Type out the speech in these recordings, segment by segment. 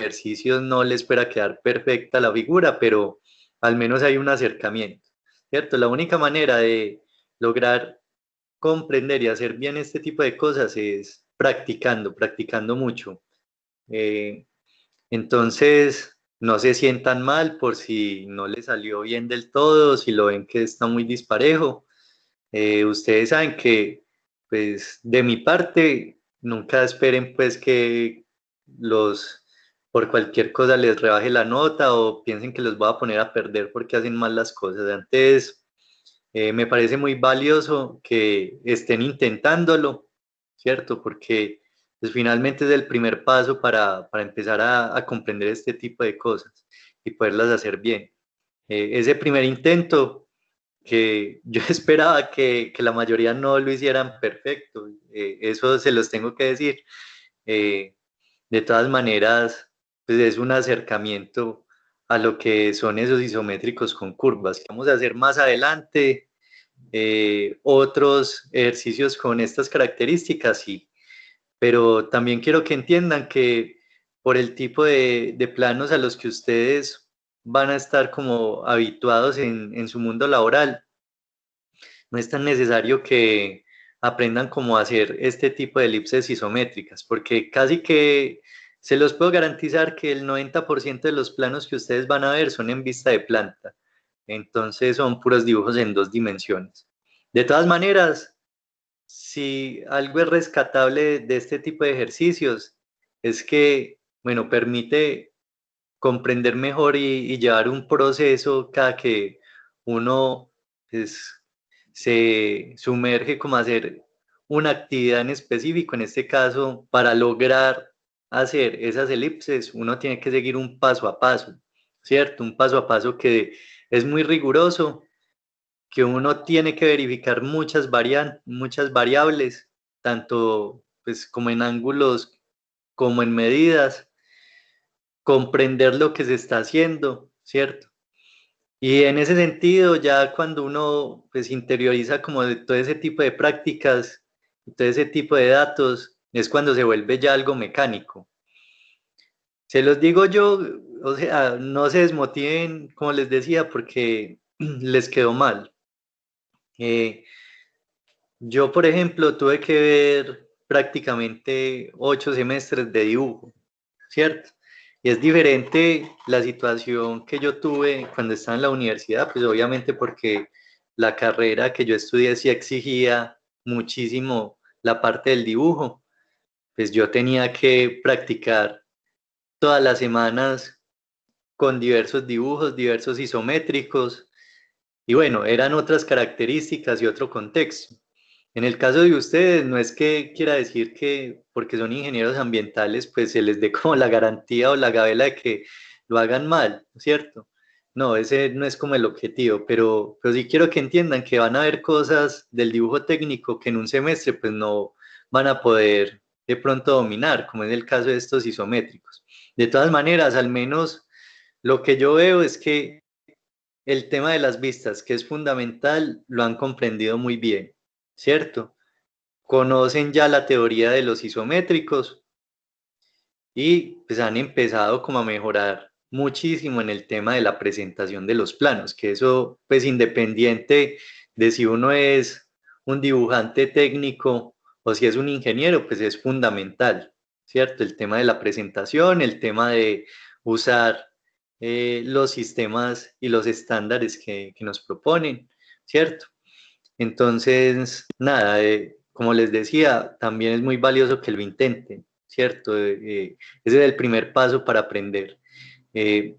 ejercicios no les pueda quedar perfecta la figura, pero al menos hay un acercamiento, ¿cierto? La única manera de lograr comprender y hacer bien este tipo de cosas es practicando, practicando mucho. Eh, entonces, no se sientan mal por si no les salió bien del todo, si lo ven que está muy disparejo. Ustedes saben que, pues, de mi parte, nunca esperen, pues, que los, por cualquier cosa les rebaje la nota o piensen que los voy a poner a perder porque hacen mal las cosas. Antes, me parece muy valioso que estén intentándolo, ¿cierto? Porque pues, finalmente es el primer paso para empezar a comprender este tipo de cosas y poderlas hacer bien. Ese primer intento que yo esperaba que la mayoría no lo hicieran perfecto, eso se los tengo que decir. Eh, de todas maneras, pues es un acercamiento a lo que son esos isométricos con curvas. Vamos a hacer más adelante otros ejercicios con estas características, sí, pero también quiero que entiendan que por el tipo de planos a los que ustedes van a estar como habituados en su mundo laboral, no es tan necesario que aprendan cómo hacer este tipo de elipses isométricas, porque casi que se los puedo garantizar que el 90% de los planos que ustedes van a ver son en vista de planta. Entonces son puros dibujos en dos dimensiones. De todas maneras, si algo es rescatable de este tipo de ejercicios, es que, bueno, permite comprender mejor y llevar un proceso cada que uno pues, se sumerge como a hacer una actividad en específico. En este caso, para lograr hacer esas elipses, uno tiene que seguir un paso a paso, ¿cierto? Un paso a paso que es muy riguroso, que uno tiene que verificar muchas variables, tanto pues como en ángulos como en medidas, comprender lo que se está haciendo, ¿cierto? Y en ese sentido, ya cuando uno pues interioriza como de todo ese tipo de prácticas, todo ese tipo de datos, es cuando se vuelve ya algo mecánico. Se los digo yo, o sea, no se desmotiven, como les decía, porque les quedó mal. Eh, yo, por ejemplo, tuve que ver prácticamente 8 semestres de dibujo, ¿cierto? Y es diferente la situación que yo tuve cuando estaba en la universidad, pues obviamente porque la carrera que yo estudié sí exigía muchísimo la parte del dibujo, pues yo tenía que practicar todas las semanas con diversos dibujos, diversos isométricos, y bueno, eran otras características y otro contexto. En el caso de ustedes, no es que quiera decir que porque son ingenieros ambientales, pues se les dé como la garantía o la gabela de que lo hagan mal, ¿cierto? No, ese no es como el objetivo, pero sí quiero que entiendan que van a haber cosas del dibujo técnico que en un semestre pues no van a poder de pronto dominar, como es el caso de estos isométricos. De todas maneras, al menos lo que yo veo es que el tema de las vistas, que es fundamental, lo han comprendido muy bien, ¿cierto? Conocen ya la teoría de los isométricos y pues han empezado como a mejorar muchísimo en el tema de la presentación de los planos, que eso pues independiente de si uno es un dibujante técnico o si es un ingeniero, pues es fundamental, ¿cierto? El tema de la presentación, el tema de usar los sistemas y los estándares que nos proponen, ¿cierto? Entonces, nada, como les decía, también es muy valioso que lo intenten, ¿cierto? Ese es el primer paso para aprender. Eh,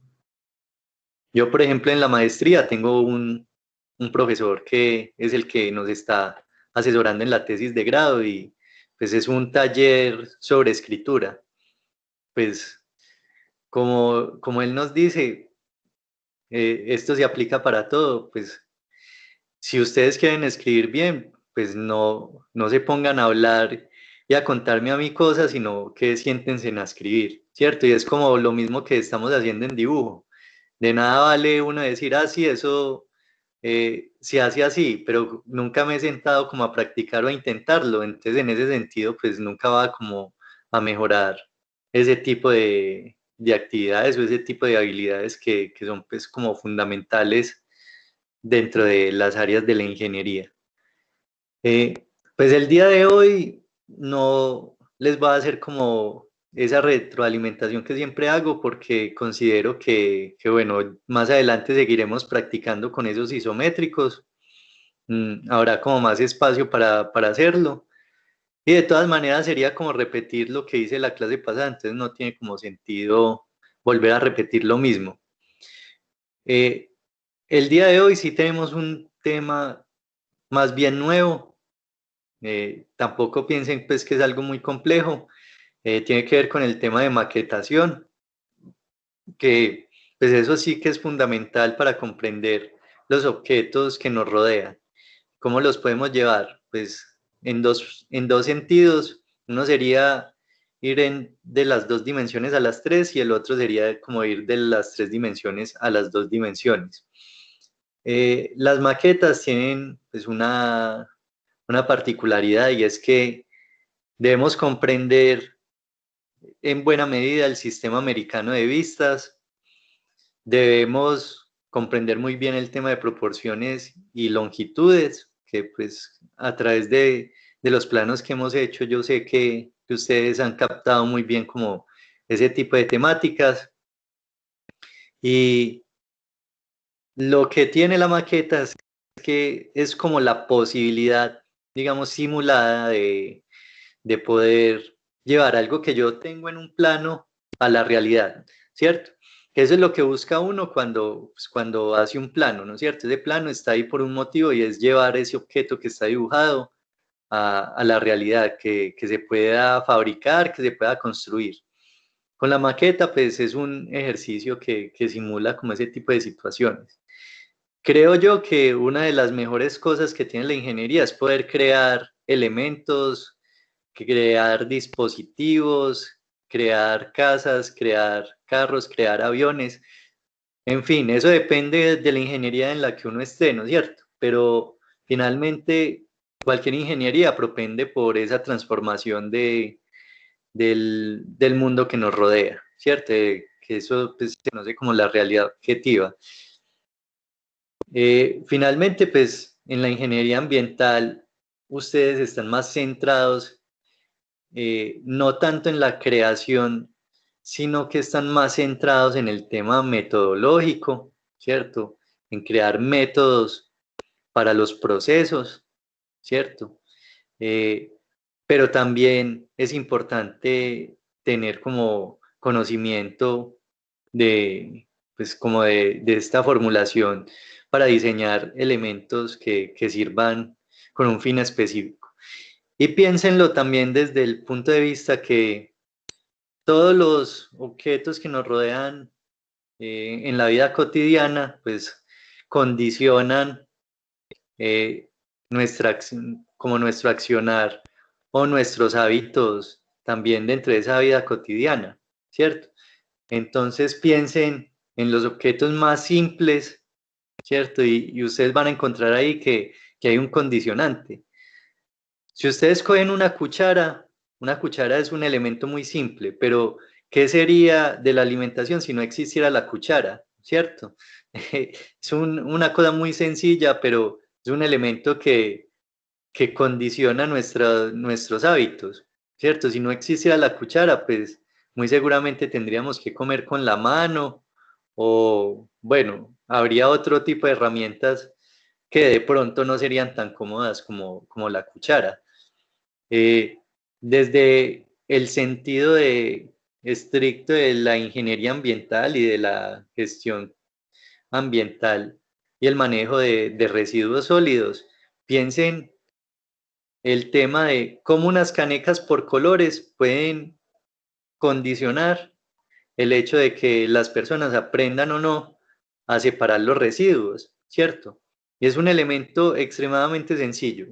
yo, por ejemplo, en la maestría tengo un profesor que es el que nos está asesorando en la tesis de grado y pues es un taller sobre escritura. Pues como él nos dice, esto se aplica para todo, pues si ustedes quieren escribir bien, pues no se pongan a hablar y a contarme a mí cosas, sino que siéntense a escribir, ¿cierto? Y es como lo mismo que estamos haciendo en dibujo. De nada vale uno decir, ah, sí, eso se hace así, pero nunca me he sentado como a practicar o a intentarlo. Entonces, en ese sentido, pues nunca va como a mejorar ese tipo de actividades o ese tipo de habilidades que son pues como fundamentales dentro de las áreas de la ingeniería. Eh, pues el día de hoy no les voy a hacer como esa retroalimentación que siempre hago porque considero bueno, más adelante seguiremos practicando con esos isométricos. Habrá como más espacio para hacerlo. Y de todas maneras sería como repetir lo que hice la clase pasada, entonces no tiene como sentido volver a repetir lo mismo. Eh, el día de hoy sí tenemos un tema más bien nuevo. Tampoco piensen pues que es algo muy complejo. Tiene que ver con el tema de maquetación, que pues eso sí que es fundamental para comprender los objetos que nos rodean. ¿Cómo los podemos llevar? Pues en dos sentidos. Uno sería ir de las dos dimensiones a las tres y el otro sería como ir de las tres dimensiones a las dos dimensiones. Las maquetas tienen pues una particularidad y es que debemos comprender en buena medida el sistema americano de vistas, debemos comprender muy bien el tema de proporciones y longitudes, que pues a través de los planos que hemos hecho, yo sé que ustedes han captado muy bien como ese tipo de temáticas. Y lo que tiene la maqueta es que es como la posibilidad, digamos, simulada de poder llevar algo que yo tengo en un plano a la realidad, ¿cierto? Que eso es lo que busca uno cuando hace un plano, ¿no es cierto? Ese plano está ahí por un motivo y es llevar ese objeto que está dibujado a la realidad, que se pueda fabricar, que se pueda construir. Con la maqueta, pues es un ejercicio que simula como ese tipo de situaciones. Creo yo que una de las mejores cosas que tiene la ingeniería es poder crear elementos, crear dispositivos, crear casas, crear carros, crear aviones. En fin, eso depende de la ingeniería en la que uno esté, ¿no es cierto? Pero finalmente cualquier ingeniería propende por esa transformación del mundo que nos rodea, ¿cierto? Que eso pues, se conoce como la realidad objetiva. Finalmente, pues en la ingeniería ambiental, ustedes están más centrados no tanto en la creación, sino que están más centrados en el tema metodológico, ¿cierto? En crear métodos para los procesos, ¿cierto? Eh, pero también es importante tener como conocimiento pues como de esta formulación para diseñar elementos que sirvan con un fin específico. Y piénsenlo también desde el punto de vista que todos los objetos que nos rodean en la vida cotidiana, pues condicionan eh, como nuestro accionar o nuestros hábitos también dentro de esa vida cotidiana, ¿cierto? Entonces piensen en los objetos más simples, ¿cierto? Y ustedes van a encontrar ahí que hay un condicionante. Si ustedes cogen una cuchara es un elemento muy simple, pero ¿qué sería de la alimentación si no existiera la cuchara? ¿Cierto? Es una cosa muy sencilla, pero es un elemento que condiciona nuestros hábitos, ¿cierto? Si no existiera la cuchara, pues muy seguramente tendríamos que comer con la mano o, bueno, habría otro tipo de herramientas que de pronto no serían tan cómodas como la cuchara. Eh, desde el sentido estricto de la ingeniería ambiental y de la gestión ambiental y el manejo de residuos sólidos, piensen el tema de cómo unas canecas por colores pueden condicionar el hecho de que las personas aprendan o no a separar los residuos, ¿cierto? Y es un elemento extremadamente sencillo.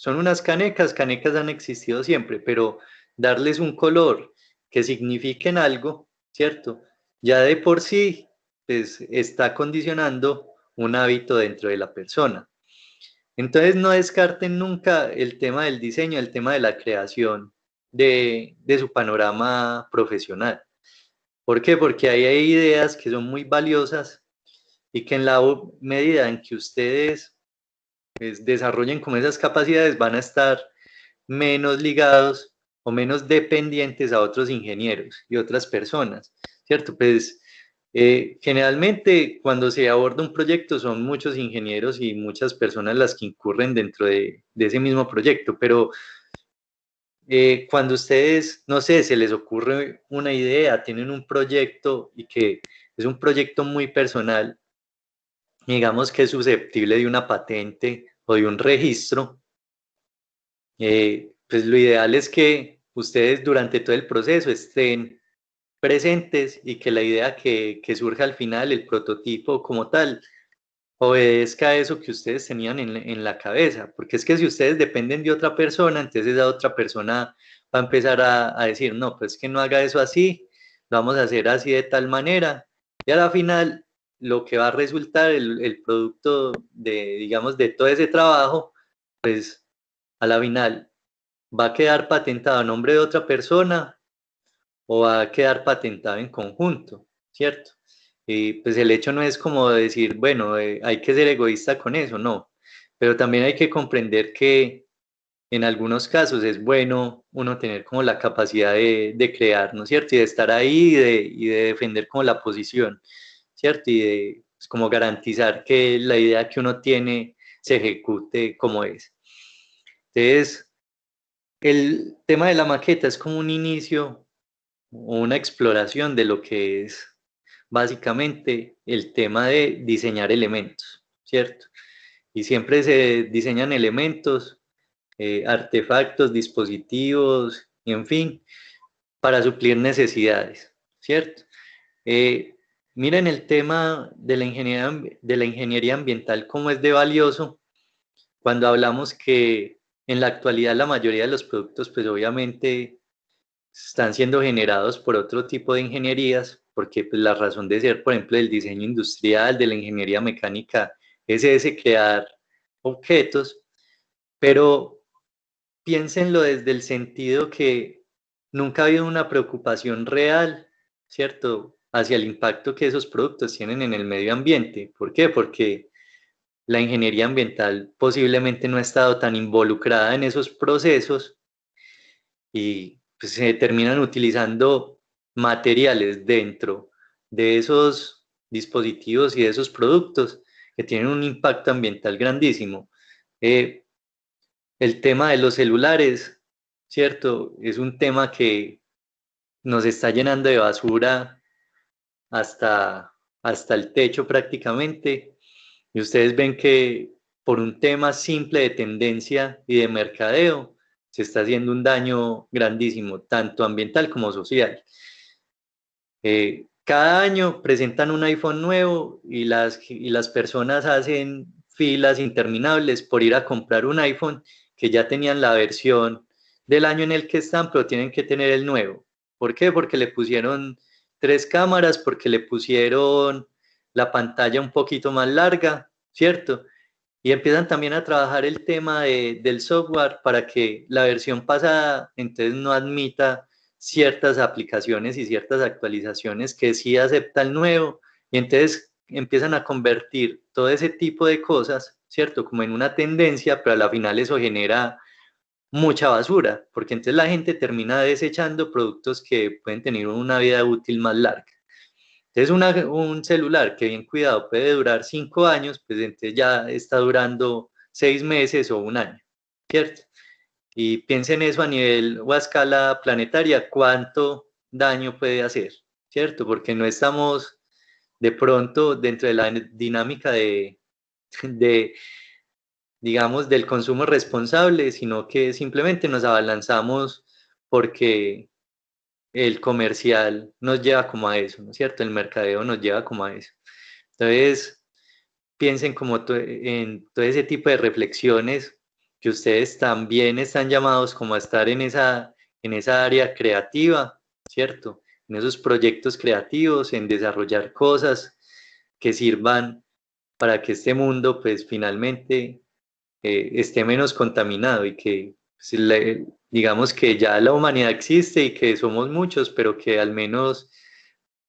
Son unas canecas, canecas han existido siempre, pero darles un color que signifiquen algo, ¿cierto? Ya de por sí, pues está condicionando un hábito dentro de la persona. Entonces no descarten nunca el tema del diseño, el tema de la creación de su panorama profesional, ¿Por qué? Porque ahí hay ideas que son muy valiosas y que en la medida en que ustedes pues, desarrollen como esas capacidades van a estar menos ligados o menos dependientes a otros ingenieros y otras personas, ¿cierto? Pues generalmente cuando se aborda un proyecto son muchos ingenieros y muchas personas las que incurren dentro de ese mismo proyecto, pero cuando ustedes, no sé, se les ocurre una idea, tienen un proyecto y que es un proyecto muy personal, digamos que es susceptible de una patente o de un registro, pues lo ideal es que ustedes durante todo el proceso estén presentes y que la idea que surja al final, el prototipo como tal, obedezca a eso que ustedes tenían en la cabeza, porque es que si ustedes dependen de otra persona, entonces esa otra persona va a empezar a decir, no, pues que no haga eso así, lo vamos a hacer así de tal manera, y a la final lo que va a resultar, el producto de, digamos, de todo ese trabajo, pues a la final va a quedar patentado a nombre de otra persona o va a quedar patentado en conjunto, ¿cierto? Y pues el hecho no es como decir, bueno, hay que ser egoísta con eso, no, pero también hay que comprender que en algunos casos es bueno uno tener como la capacidad de crear, ¿no es cierto? Y de estar ahí y de defender como la posición, ¿cierto? Y de pues, como garantizar que la idea que uno tiene se ejecute como es. Entonces, el tema de la maqueta es como un inicio una exploración de lo que es básicamente el tema de diseñar elementos, ¿cierto? Y siempre se diseñan elementos, artefactos, dispositivos, y en fin, para suplir necesidades, ¿cierto? Eh, Miren el tema de la ingeniería ambiental, cómo es de valioso cuando hablamos que en la actualidad la mayoría de los productos, pues obviamente están siendo generados por otro tipo de ingenierías, porque pues, la razón de ser, por ejemplo, del diseño industrial, de la ingeniería mecánica, es ese crear objetos, pero piénsenlo desde el sentido que nunca ha habido una preocupación real, ¿cierto?, hacia el impacto que esos productos tienen en el medio ambiente. ¿Por qué? Porque la ingeniería ambiental posiblemente no ha estado tan involucrada en esos procesos y pues, se terminan utilizando materiales dentro de esos dispositivos y de esos productos que tienen un impacto ambiental grandísimo. Eh, el tema de los celulares, ¿cierto? Es un tema que nos está llenando de basura hasta, hasta el techo prácticamente. Y ustedes ven que por un tema simple de tendencia y de mercadeo, se está haciendo un daño grandísimo, tanto ambiental como social. Cada año presentan un iPhone nuevo y las personas hacen filas interminables por ir a comprar un iPhone que ya tenían la versión del año en el que están, pero tienen que tener el nuevo. ¿Por qué? Porque le pusieron tres cámaras, porque le pusieron la pantalla un poquito más larga, ¿cierto? Y empiezan también a trabajar el tema del software para que la versión pasada entonces no admita ciertas aplicaciones y ciertas actualizaciones que sí acepta el nuevo. Y entonces empiezan a convertir todo ese tipo de cosas, ¿cierto? Como en una tendencia, pero a la final eso genera mucha basura, porque entonces la gente termina desechando productos que pueden tener una vida útil más larga. Entonces un celular que bien cuidado puede durar 5 años, pues entonces ya está durando 6 meses o un año, ¿cierto? Y piensen eso a nivel o a escala planetaria, cuánto daño puede hacer, ¿cierto? Porque no estamos de pronto dentro de la dinámica de digamos, del consumo responsable, sino que simplemente nos abalanzamos porque el comercial nos lleva como a eso, ¿no es cierto? El mercadeo nos lleva como a eso. Entonces, piensen como en todo ese tipo de reflexiones que ustedes también están llamados como a estar en esa área creativa, ¿cierto? En esos proyectos creativos, en desarrollar cosas que sirvan para que este mundo, pues finalmente esté menos contaminado y que pues, digamos que ya la humanidad existe y que somos muchos, pero que al menos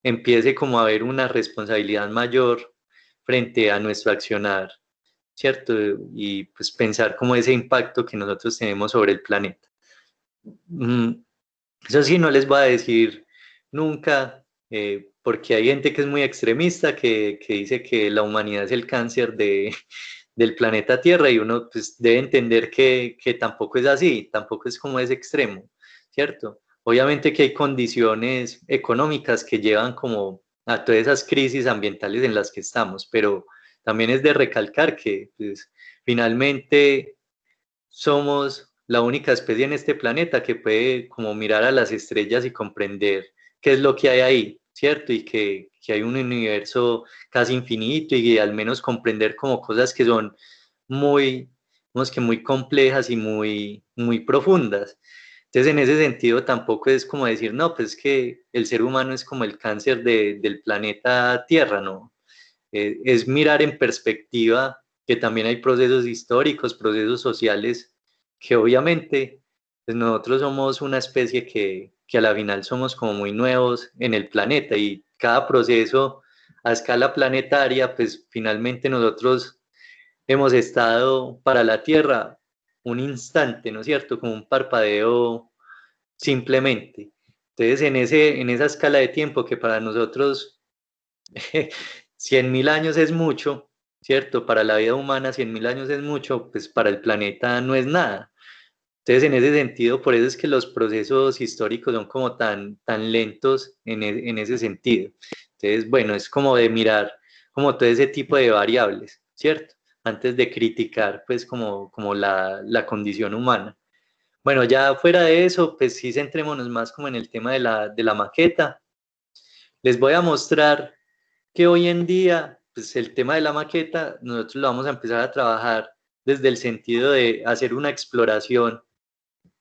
empiece como a haber una responsabilidad mayor frente a nuestro accionar, ¿cierto? Y pues pensar como ese impacto que nosotros tenemos sobre el planeta. Mm, Eso sí, no les voy a decir nunca, porque hay gente que es muy extremista, que dice que la humanidad es el cáncer del planeta Tierra y uno pues, debe entender que tampoco es así, tampoco es como ese extremo, ¿cierto? Obviamente que hay condiciones económicas que llevan como a todas esas crisis ambientales en las que estamos, pero también es de recalcar que pues, finalmente somos la única especie en este planeta que puede como mirar a las estrellas y comprender qué es lo que hay ahí, ¿cierto? Y que hay un universo casi infinito y al menos comprender como cosas que son muy, digamos que muy complejas y muy profundas. Entonces, en ese sentido, tampoco es como decir, no, pues que el ser humano es como el cáncer del planeta Tierra, ¿no? Es mirar en perspectiva que también hay procesos históricos, procesos sociales, que obviamente pues nosotros somos una especie que a la final somos como muy nuevos en el planeta y cada proceso a escala planetaria, pues finalmente nosotros hemos estado para la Tierra un instante, ¿no es cierto? Como un parpadeo simplemente. Entonces, en esa escala de tiempo que para nosotros 100.000 años es mucho, ¿cierto? Para la vida humana 100.000 años es mucho, pues para el planeta no es nada. Entonces, en ese sentido, por eso es que los procesos históricos son como tan lentos en ese sentido. Entonces, bueno, es como de mirar como todo ese tipo de variables, ¿cierto? Antes de criticar, pues, como la condición humana. Bueno, ya fuera de eso, pues sí centrémonos más como en el tema de la maqueta. Les voy a mostrar que hoy en día, pues el tema de la maqueta, nosotros lo vamos a empezar a trabajar desde el sentido de hacer una exploración,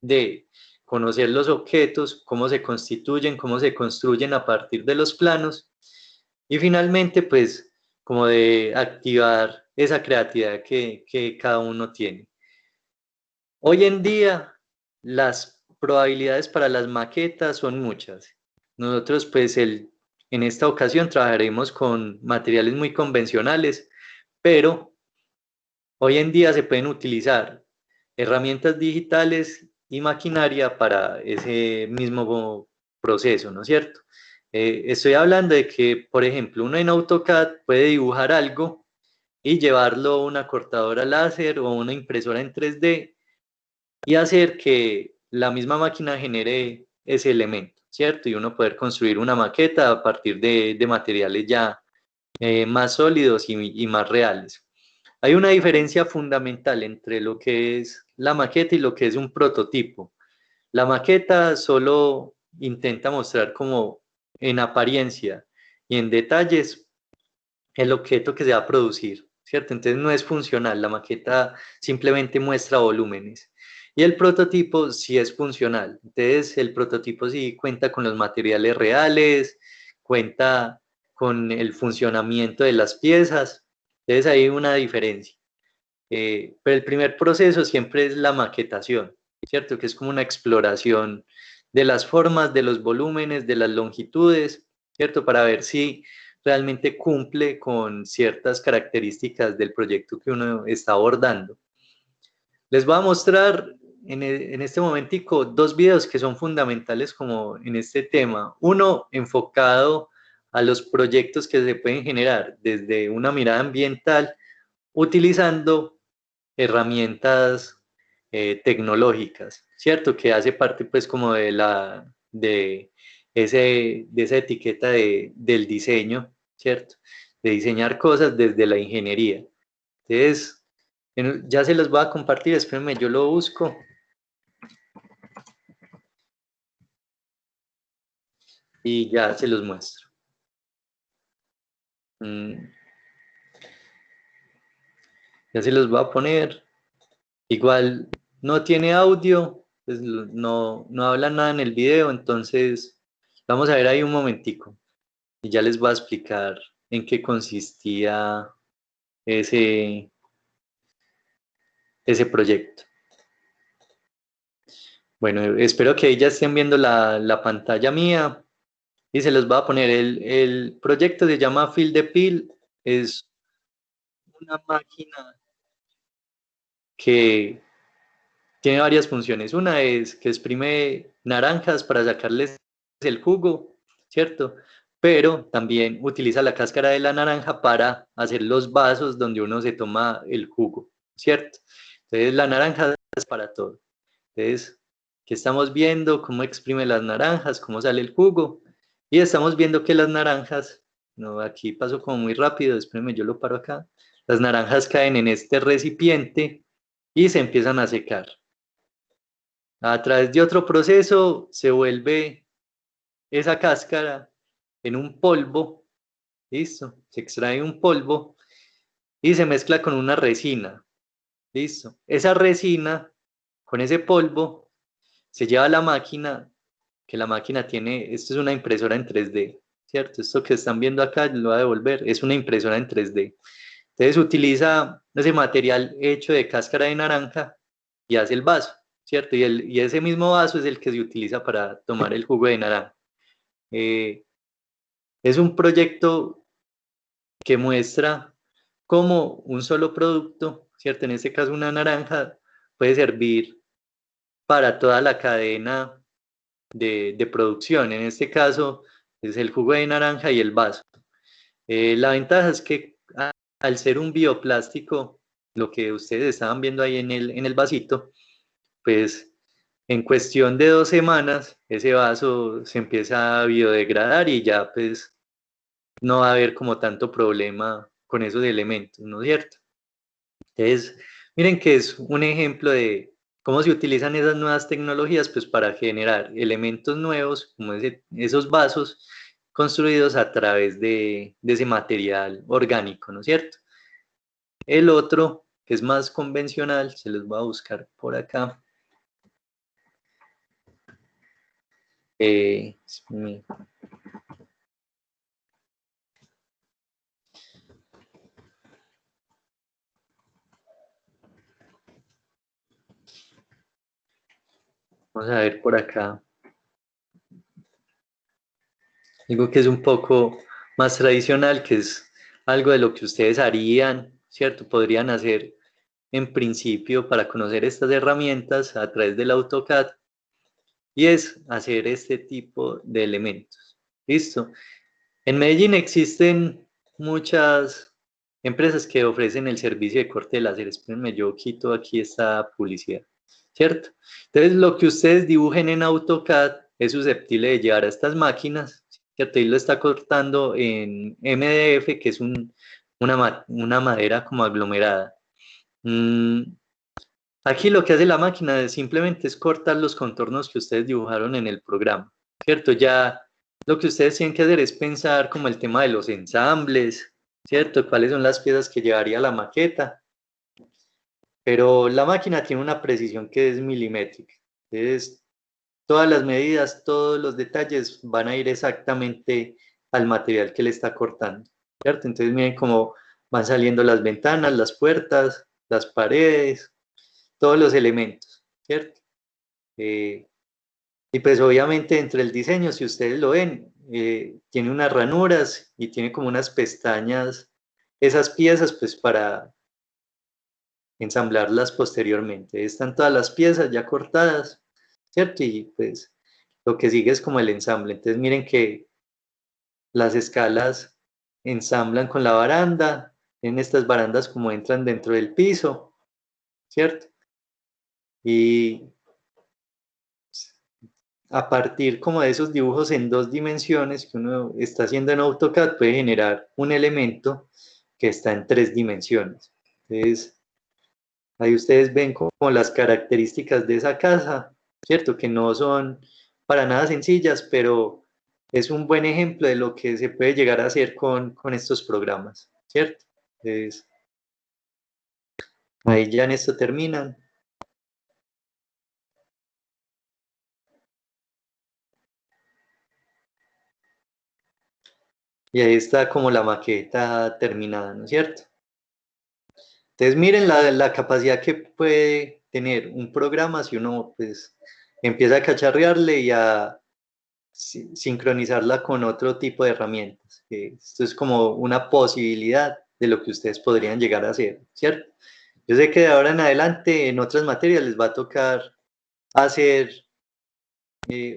de conocer los objetos, cómo se constituyen, cómo se construyen a partir de los planos y finalmente, pues, como de activar esa creatividad que cada uno tiene. Hoy en día, las probabilidades para las maquetas son muchas. Nosotros, pues, en esta ocasión trabajaremos con materiales muy convencionales, pero hoy en día se pueden utilizar herramientas digitales y maquinaria para ese mismo proceso, ¿no es cierto? Estoy hablando de que, por ejemplo, uno en AutoCAD puede dibujar algo y llevarlo a una cortadora láser o una impresora en 3D y hacer que la misma máquina genere ese elemento, ¿cierto? Y uno poder construir una maqueta a partir de materiales ya más sólidos y más reales. Hay una diferencia fundamental entre lo que es la maqueta y lo que es un prototipo. La maqueta solo intenta mostrar como en apariencia y en detalles el objeto que se va a producir, ¿cierto? Entonces no es funcional, la maqueta simplemente muestra volúmenes. Y el prototipo sí es funcional. Entonces el prototipo sí cuenta con los materiales reales, cuenta con el funcionamiento de las piezas. Entonces hay una diferencia. Pero el primer proceso siempre es la maquetación, ¿cierto? Que es como una exploración de las formas, de los volúmenes, de las longitudes, ¿cierto? Para ver si realmente cumple con ciertas características del proyecto que uno está abordando. Les voy a mostrar en este momentico dos videos que son fundamentales como en este tema. Uno enfocado a los proyectos que se pueden generar desde una mirada ambiental utilizando herramientas tecnológicas, ¿cierto? Que hace parte pues como de esa etiqueta del diseño, ¿cierto? De diseñar cosas desde la ingeniería. Entonces, ya se los voy a compartir, espérenme, yo lo busco y ya se los muestro. Mm, Ya se los voy a poner. Igual no tiene audio, pues no habla nada en el video, entonces vamos a ver ahí un momentico y ya les voy a explicar en qué consistía ese, ese proyecto. Bueno, espero que ahí ya estén viendo la pantalla mía. y se los va a poner. El proyecto se llama Fill the Pill, es una máquina que tiene varias funciones. Una es que exprime naranjas para sacarles el jugo, ¿cierto? Pero también utiliza la cáscara de la naranja para hacer los vasos donde uno se toma el jugo, ¿cierto? Entonces la naranja es para todo. Entonces, ¿qué estamos viendo? Cómo exprime las naranjas, cómo sale el jugo. Y estamos viendo que las naranjas, no, aquí pasó como muy rápido, espérenme, yo lo paro acá. Las naranjas caen en este recipiente y se empiezan a secar. A través de otro proceso se vuelve esa cáscara en un polvo, listo, se extrae un polvo y se mezcla con una resina, listo. Esa resina con ese polvo se lleva a la máquina, que la máquina tiene, esto es una impresora en 3D, ¿cierto? Esto que están viendo acá, lo voy a devolver, es una impresora en 3D. Entonces utiliza ese material hecho de cáscara de naranja y hace el vaso, ¿cierto? Y ese mismo vaso es el que se utiliza para tomar el jugo de naranja. Eh, es un proyecto que muestra cómo un solo producto, ¿cierto? En este caso una naranja, puede servir para toda la cadena de producción. En este caso es el jugo de naranja y el vaso. La ventaja es que al ser un bioplástico, lo que ustedes estaban viendo ahí en el vasito, pues en cuestión de 2 semanas ese vaso se empieza a biodegradar y ya pues no va a haber como tanto problema con esos elementos, ¿no es cierto? Entonces, miren que es un ejemplo de cómo se utilizan esas nuevas tecnologías pues para generar elementos nuevos, como esos vasos construidos a través de ese material orgánico, ¿no es cierto? El otro, que es más convencional, se los voy a buscar por acá. Eh, Vamos a ver por acá. Algo que es un poco más tradicional, que es algo de lo que ustedes harían, ¿cierto? Podrían hacer en principio para conocer estas herramientas a través del AutoCAD y es hacer este tipo de elementos. ¿Listo? En Medellín existen muchas empresas que ofrecen el servicio de corte de láser. Espérenme, yo quito aquí esta publicidad, ¿cierto? Entonces, lo que ustedes dibujen en AutoCAD es susceptible de llevar a estas máquinas, ¿cierto? Y lo está cortando en MDF, que es una madera como aglomerada. Mm, Aquí lo que hace la máquina simplemente es cortar los contornos que ustedes dibujaron en el programa, ¿cierto? Ya lo que ustedes tienen que hacer es pensar como el tema de los ensambles, ¿cierto? ¿Cuáles son las piezas que llevaría la maqueta? Pero la máquina tiene una precisión que es milimétrica. Entonces, todas las medidas, todos los detalles van a ir exactamente al material que le está cortando, ¿cierto? Entonces, miren cómo van saliendo las ventanas, las puertas, las paredes, todos los elementos, ¿cierto? Eh, y pues obviamente entre el diseño, si ustedes lo ven, tiene unas ranuras y tiene como unas pestañas, esas piezas pues para ensamblarlas posteriormente. Están todas las piezas ya cortadas, ¿cierto? Y pues lo que sigue es como el ensamble. Entonces miren que las escalas ensamblan con la baranda, en estas barandas como entran dentro del piso, ¿cierto? Y a partir como de esos dibujos en 2 dimensiones que uno está haciendo en AutoCAD puede generar un elemento que está en 3 dimensiones. Entonces, ahí ustedes ven como las características de esa casa, ¿cierto? Que no son para nada sencillas, pero es un buen ejemplo de lo que se puede llegar a hacer con estos programas, ¿cierto? Entonces, ahí ya en esto terminan. Y ahí está como la maqueta terminada, ¿no es cierto? Entonces, miren la capacidad que puede tener un programa si uno pues empieza a cacharrearle y a sincronizarla con otro tipo de herramientas. Esto es como una posibilidad de lo que ustedes podrían llegar a hacer, ¿cierto? Yo sé que de ahora en adelante en otras materias les va a tocar hacer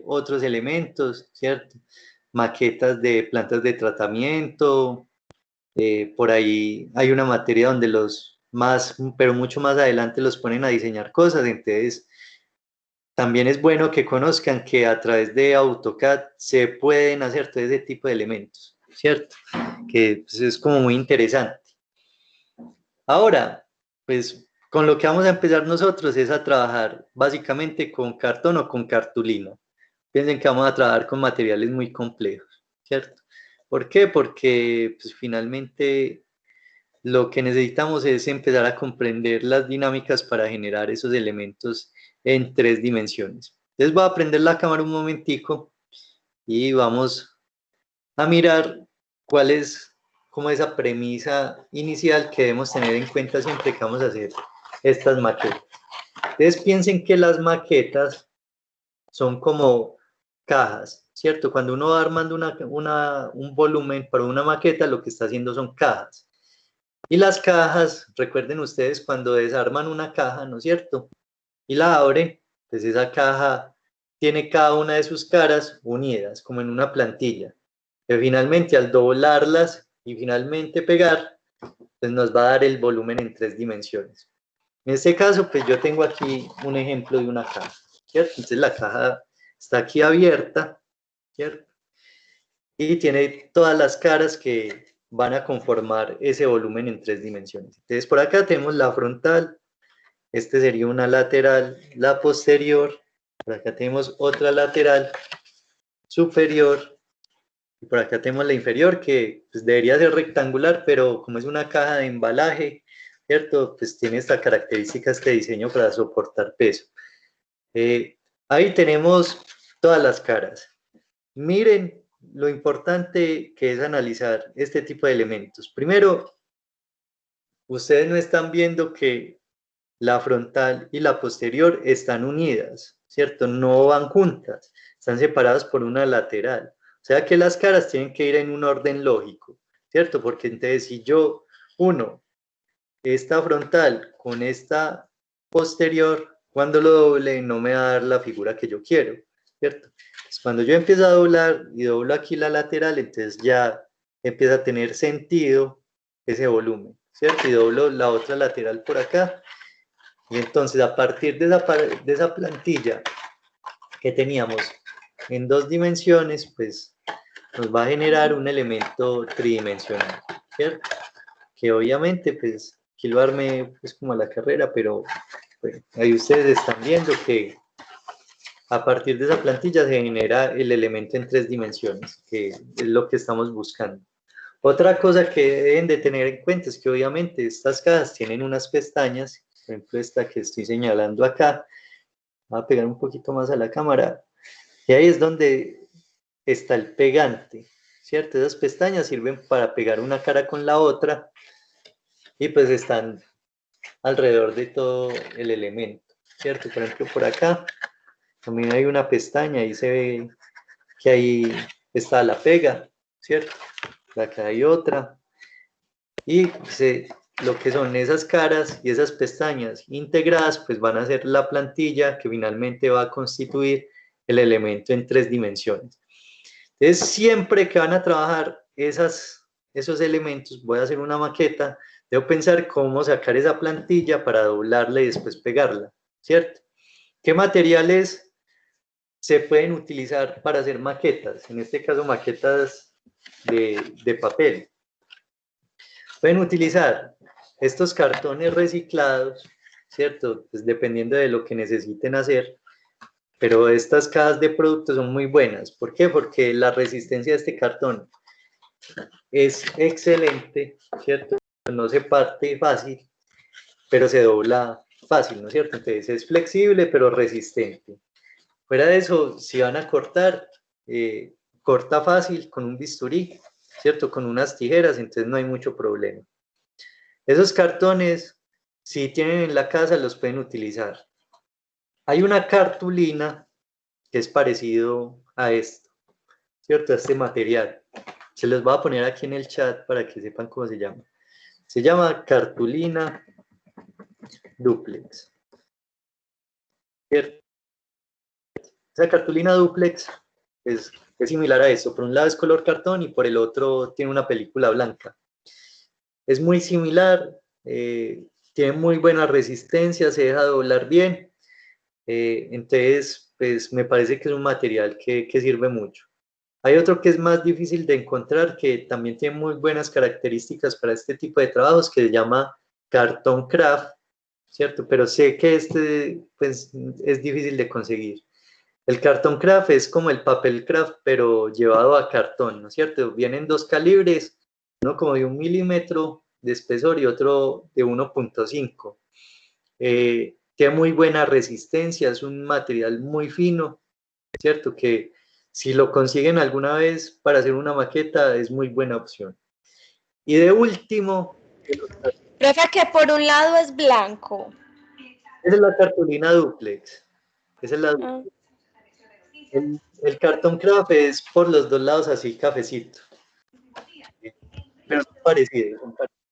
otros elementos, ¿cierto? Maquetas de plantas de tratamiento, por ahí hay una materia donde pero mucho más adelante los ponen a diseñar cosas, entonces también es bueno que conozcan que a través de AutoCAD se pueden hacer todo ese tipo de elementos, ¿cierto? Que pues, es como muy interesante. Ahora, pues con lo que vamos a empezar nosotros es a trabajar básicamente con cartón o con cartulina. Piensen que vamos a trabajar con materiales muy complejos, ¿cierto? ¿Por qué? Porque pues, finalmente lo que necesitamos es empezar a comprender las dinámicas para generar esos elementos en 3 dimensiones. Entonces voy a prender la cámara un momentico y vamos a mirar cuál es como esa premisa inicial que debemos tener en cuenta siempre que vamos a hacer estas maquetas. Entonces piensen que las maquetas son como cajas, ¿cierto? Cuando uno va armando un volumen para una maqueta, lo que está haciendo son cajas. Y las cajas, recuerden ustedes cuando desarman una caja, ¿no es cierto? Y la abren, pues esa caja tiene cada una de sus caras unidas, como en una plantilla. Que finalmente al doblarlas y finalmente pegar, pues nos va a dar el volumen en 3 dimensiones. En este caso, pues yo tengo aquí un ejemplo de una caja, ¿cierto? Entonces la caja está aquí abierta, ¿cierto? Y tiene todas las caras que van a conformar ese volumen en 3 dimensiones. Entonces por acá tenemos la frontal, este sería una lateral, la posterior, por acá tenemos otra lateral superior, y por acá tenemos la inferior que pues, debería ser rectangular, pero como es una caja de embalaje, ¿cierto? Pues tiene esta característica, este diseño para soportar peso. Ahí tenemos todas las caras. Miren lo importante que es analizar este tipo de elementos. Primero, ustedes no están viendo que la frontal y la posterior están unidas, ¿cierto? No van juntas, están separadas por una lateral. O sea que las caras tienen que ir en un orden lógico, ¿cierto? Porque entonces si yo uno esta frontal con esta posterior, cuando lo doble no me va a dar la figura que yo quiero, ¿cierto? Pues cuando yo empiezo a doblar y doblo aquí la lateral, entonces ya empieza a tener sentido ese volumen, ¿cierto? Y doblo la otra lateral por acá. Y entonces a partir de esa plantilla que teníamos en 2 dimensiones, pues nos va a generar un elemento tridimensional, ¿cierto? Que obviamente, pues, aquí lo armé pues como a la carrera, pero pues, ahí ustedes están viendo que a partir de esa plantilla se genera el elemento en 3 dimensiones, que es lo que estamos buscando. Otra cosa que deben de tener en cuenta es que obviamente estas cajas tienen unas pestañas, por ejemplo esta que estoy señalando acá, voy a pegar un poquito más a la cámara, y ahí es donde está el pegante, ¿cierto? Esas pestañas sirven para pegar una cara con la otra y pues están alrededor de todo el elemento, ¿cierto? Por ejemplo, por acá también hay una pestaña y se ve que ahí está la pega, ¿cierto? Por acá hay otra. Y lo que son esas caras y esas pestañas integradas, pues van a ser la plantilla que finalmente va a constituir el elemento en 3 dimensiones. Entonces, siempre que van a trabajar esos elementos, voy a hacer una maqueta, debo pensar cómo sacar esa plantilla para doblarla y después pegarla, ¿cierto? ¿Qué materiales se pueden utilizar para hacer maquetas? En este caso, maquetas de papel. Pueden utilizar estos cartones reciclados, ¿cierto? Pues dependiendo de lo que necesiten hacer, pero estas cajas de productos son muy buenas. ¿Por qué? Porque la resistencia de este cartón es excelente, ¿cierto? No se parte fácil, pero se dobla fácil, ¿no es cierto? Entonces es flexible, pero resistente. Fuera de eso, si van a cortar, corta fácil con un bisturí, ¿cierto? Con unas tijeras, entonces no hay mucho problema. Esos cartones, si tienen en la casa, los pueden utilizar. Hay una cartulina que es parecido a esto, ¿cierto? A este material. Se los voy a poner aquí en el chat para que sepan cómo se llama. Se llama cartulina dúplex, ¿cierto? Esa cartulina dúplex es similar a eso. Por un lado es color cartón y por el otro tiene una película blanca. Es muy similar, tiene muy buena resistencia, se deja doblar bien. Entonces, pues me parece que es un material que sirve mucho. Hay otro que es más difícil de encontrar, que también tiene muy buenas características para este tipo de trabajos, que se llama cartón craft, ¿cierto? Pero sé que este pues, es difícil de conseguir. El cartón craft es como el papel craft, pero llevado a cartón, ¿no es cierto? Vienen dos calibres, uno como de 1 milímetro de espesor y otro de 1,5. Tiene muy buena resistencia, es un material muy fino, ¿cierto? Que si lo consiguen alguna vez para hacer una maqueta es muy buena opción. Y de último, Profe, que por un lado es blanco. esa es la cartulina duplex. Esa es la Ah. el cartón craft es por los dos lados así cafecito. Pero son parecidos, son parecidos.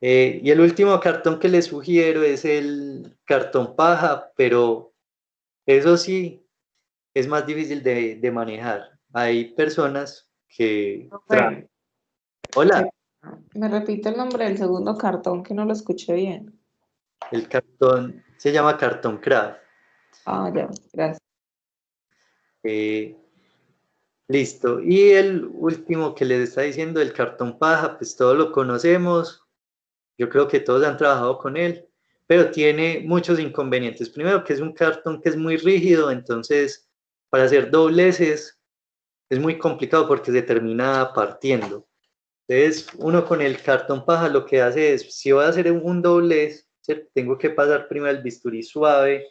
Y el último cartón que les sugiero es el cartón paja, pero eso sí es más difícil de manejar. Hay personas que traen. Hola, ¿Me repite el nombre del segundo cartón que no lo escuché bien? el cartón se llama cartón craft. Ah, ya, gracias. Listo. Y el último que les está diciendo, el cartón paja, pues todos lo conocemos. Yo creo que todos han trabajado con él, pero tiene muchos inconvenientes. Primero, que es un cartón que es muy rígido, entonces para hacer dobleces es muy complicado porque se termina partiendo. Entonces, uno con el cartón paja lo que hace es, si voy a hacer un doblez, ¿cierto? Tengo que pasar primero el bisturí suave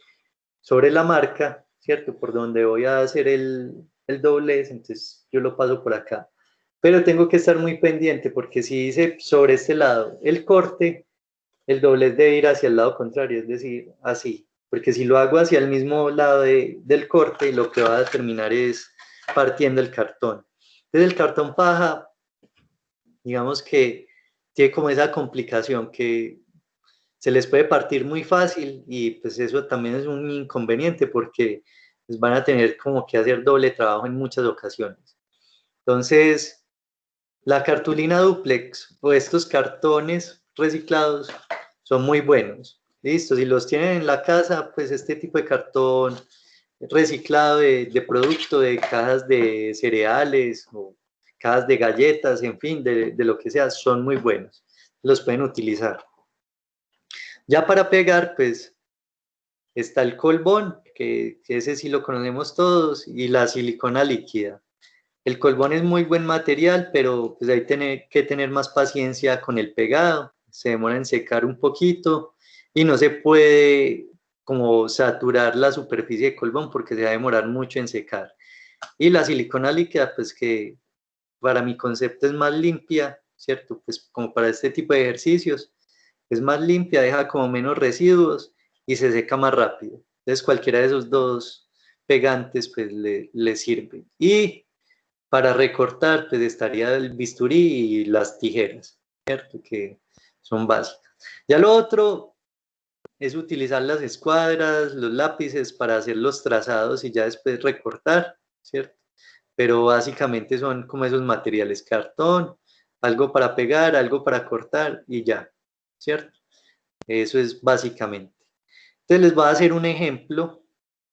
sobre la marca, ¿cierto? Por donde voy a hacer el doblez, entonces yo lo paso por acá. Pero tengo que estar muy pendiente porque si dice sobre este lado el corte, el doblez debe ir hacia el lado contrario, es decir, así. Porque si lo hago hacia el mismo lado del corte, lo que va a terminar es partiendo el cartón. Entonces el cartón paja, digamos que tiene como esa complicación que se les puede partir muy fácil y pues eso también es un inconveniente porque pues, van a tener como que hacer doble trabajo en muchas ocasiones. Entonces, la cartulina duplex o estos cartones reciclados son muy buenos. Listo, si los tienen en la casa, pues este tipo de cartón reciclado de producto, de cajas de cereales o cajas de galletas, en fin, de lo que sea, son muy buenos. Los pueden utilizar. Ya para pegar, pues está el colbón, que ese sí lo conocemos todos, y la silicona líquida. El colbón es muy buen material, pero pues hay que tener más paciencia con el pegado. Se demora en secar un poquito y no se puede como saturar la superficie de colbón porque se va a demorar mucho en secar. Y la silicona líquida, pues que para mi concepto es más limpia, ¿cierto? Pues como para este tipo de ejercicios, es más limpia, deja como menos residuos y se seca más rápido. Entonces cualquiera de esos dos pegantes pues le sirve. Y para recortar pues estaría el bisturí y las tijeras, ¿cierto? Que son básicas. Ya lo otro es utilizar las escuadras, los lápices para hacer los trazados y ya después recortar, ¿cierto? Pero básicamente son como esos materiales, cartón, algo para pegar, algo para cortar y ya, ¿cierto? Eso es básicamente. Entonces les voy a hacer un ejemplo,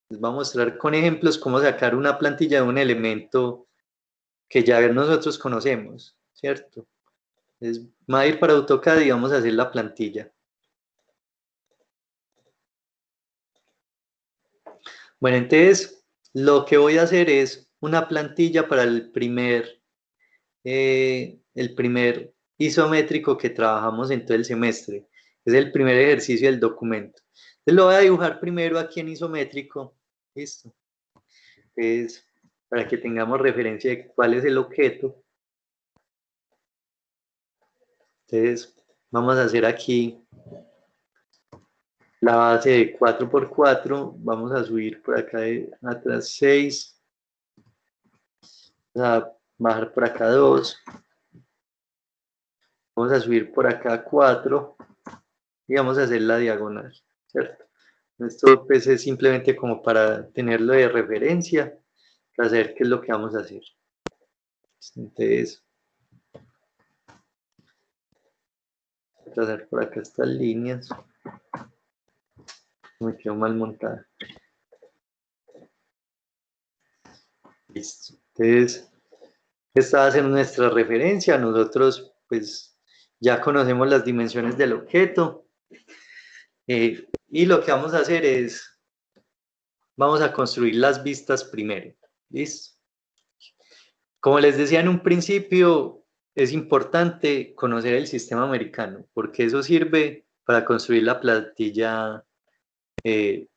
les voy a mostrar con ejemplos cómo sacar una plantilla de un elemento que ya nosotros conocemos, ¿cierto? Entonces, va a ir para AutoCAD y vamos a hacer la plantilla. Bueno, entonces lo que voy a hacer es una plantilla para el primer isométrico que trabajamos en todo el semestre. Es el primer ejercicio del documento. Entonces lo voy a dibujar primero aquí en isométrico. Listo. Entonces, para que tengamos referencia de cuál es el objeto. Entonces, vamos a hacer aquí la base de 4 por 4. Vamos a subir por acá atrás 6. Vamos a bajar por acá 2. Vamos a subir por acá 4 y vamos a hacer la diagonal, ¿cierto? Esto pues es simplemente como para tenerlo de referencia, para saber qué es lo que vamos a hacer. Entonces, trazar por acá estas líneas. Me quedó mal montada. Listo. Entonces, esta va a ser nuestra referencia. Nosotros pues ya conocemos las dimensiones del objeto. Y lo que vamos a hacer es, vamos a construir las vistas primero. ¿Listo? Como les decía en un principio, es importante conocer el sistema americano, porque eso sirve para construir la plantilla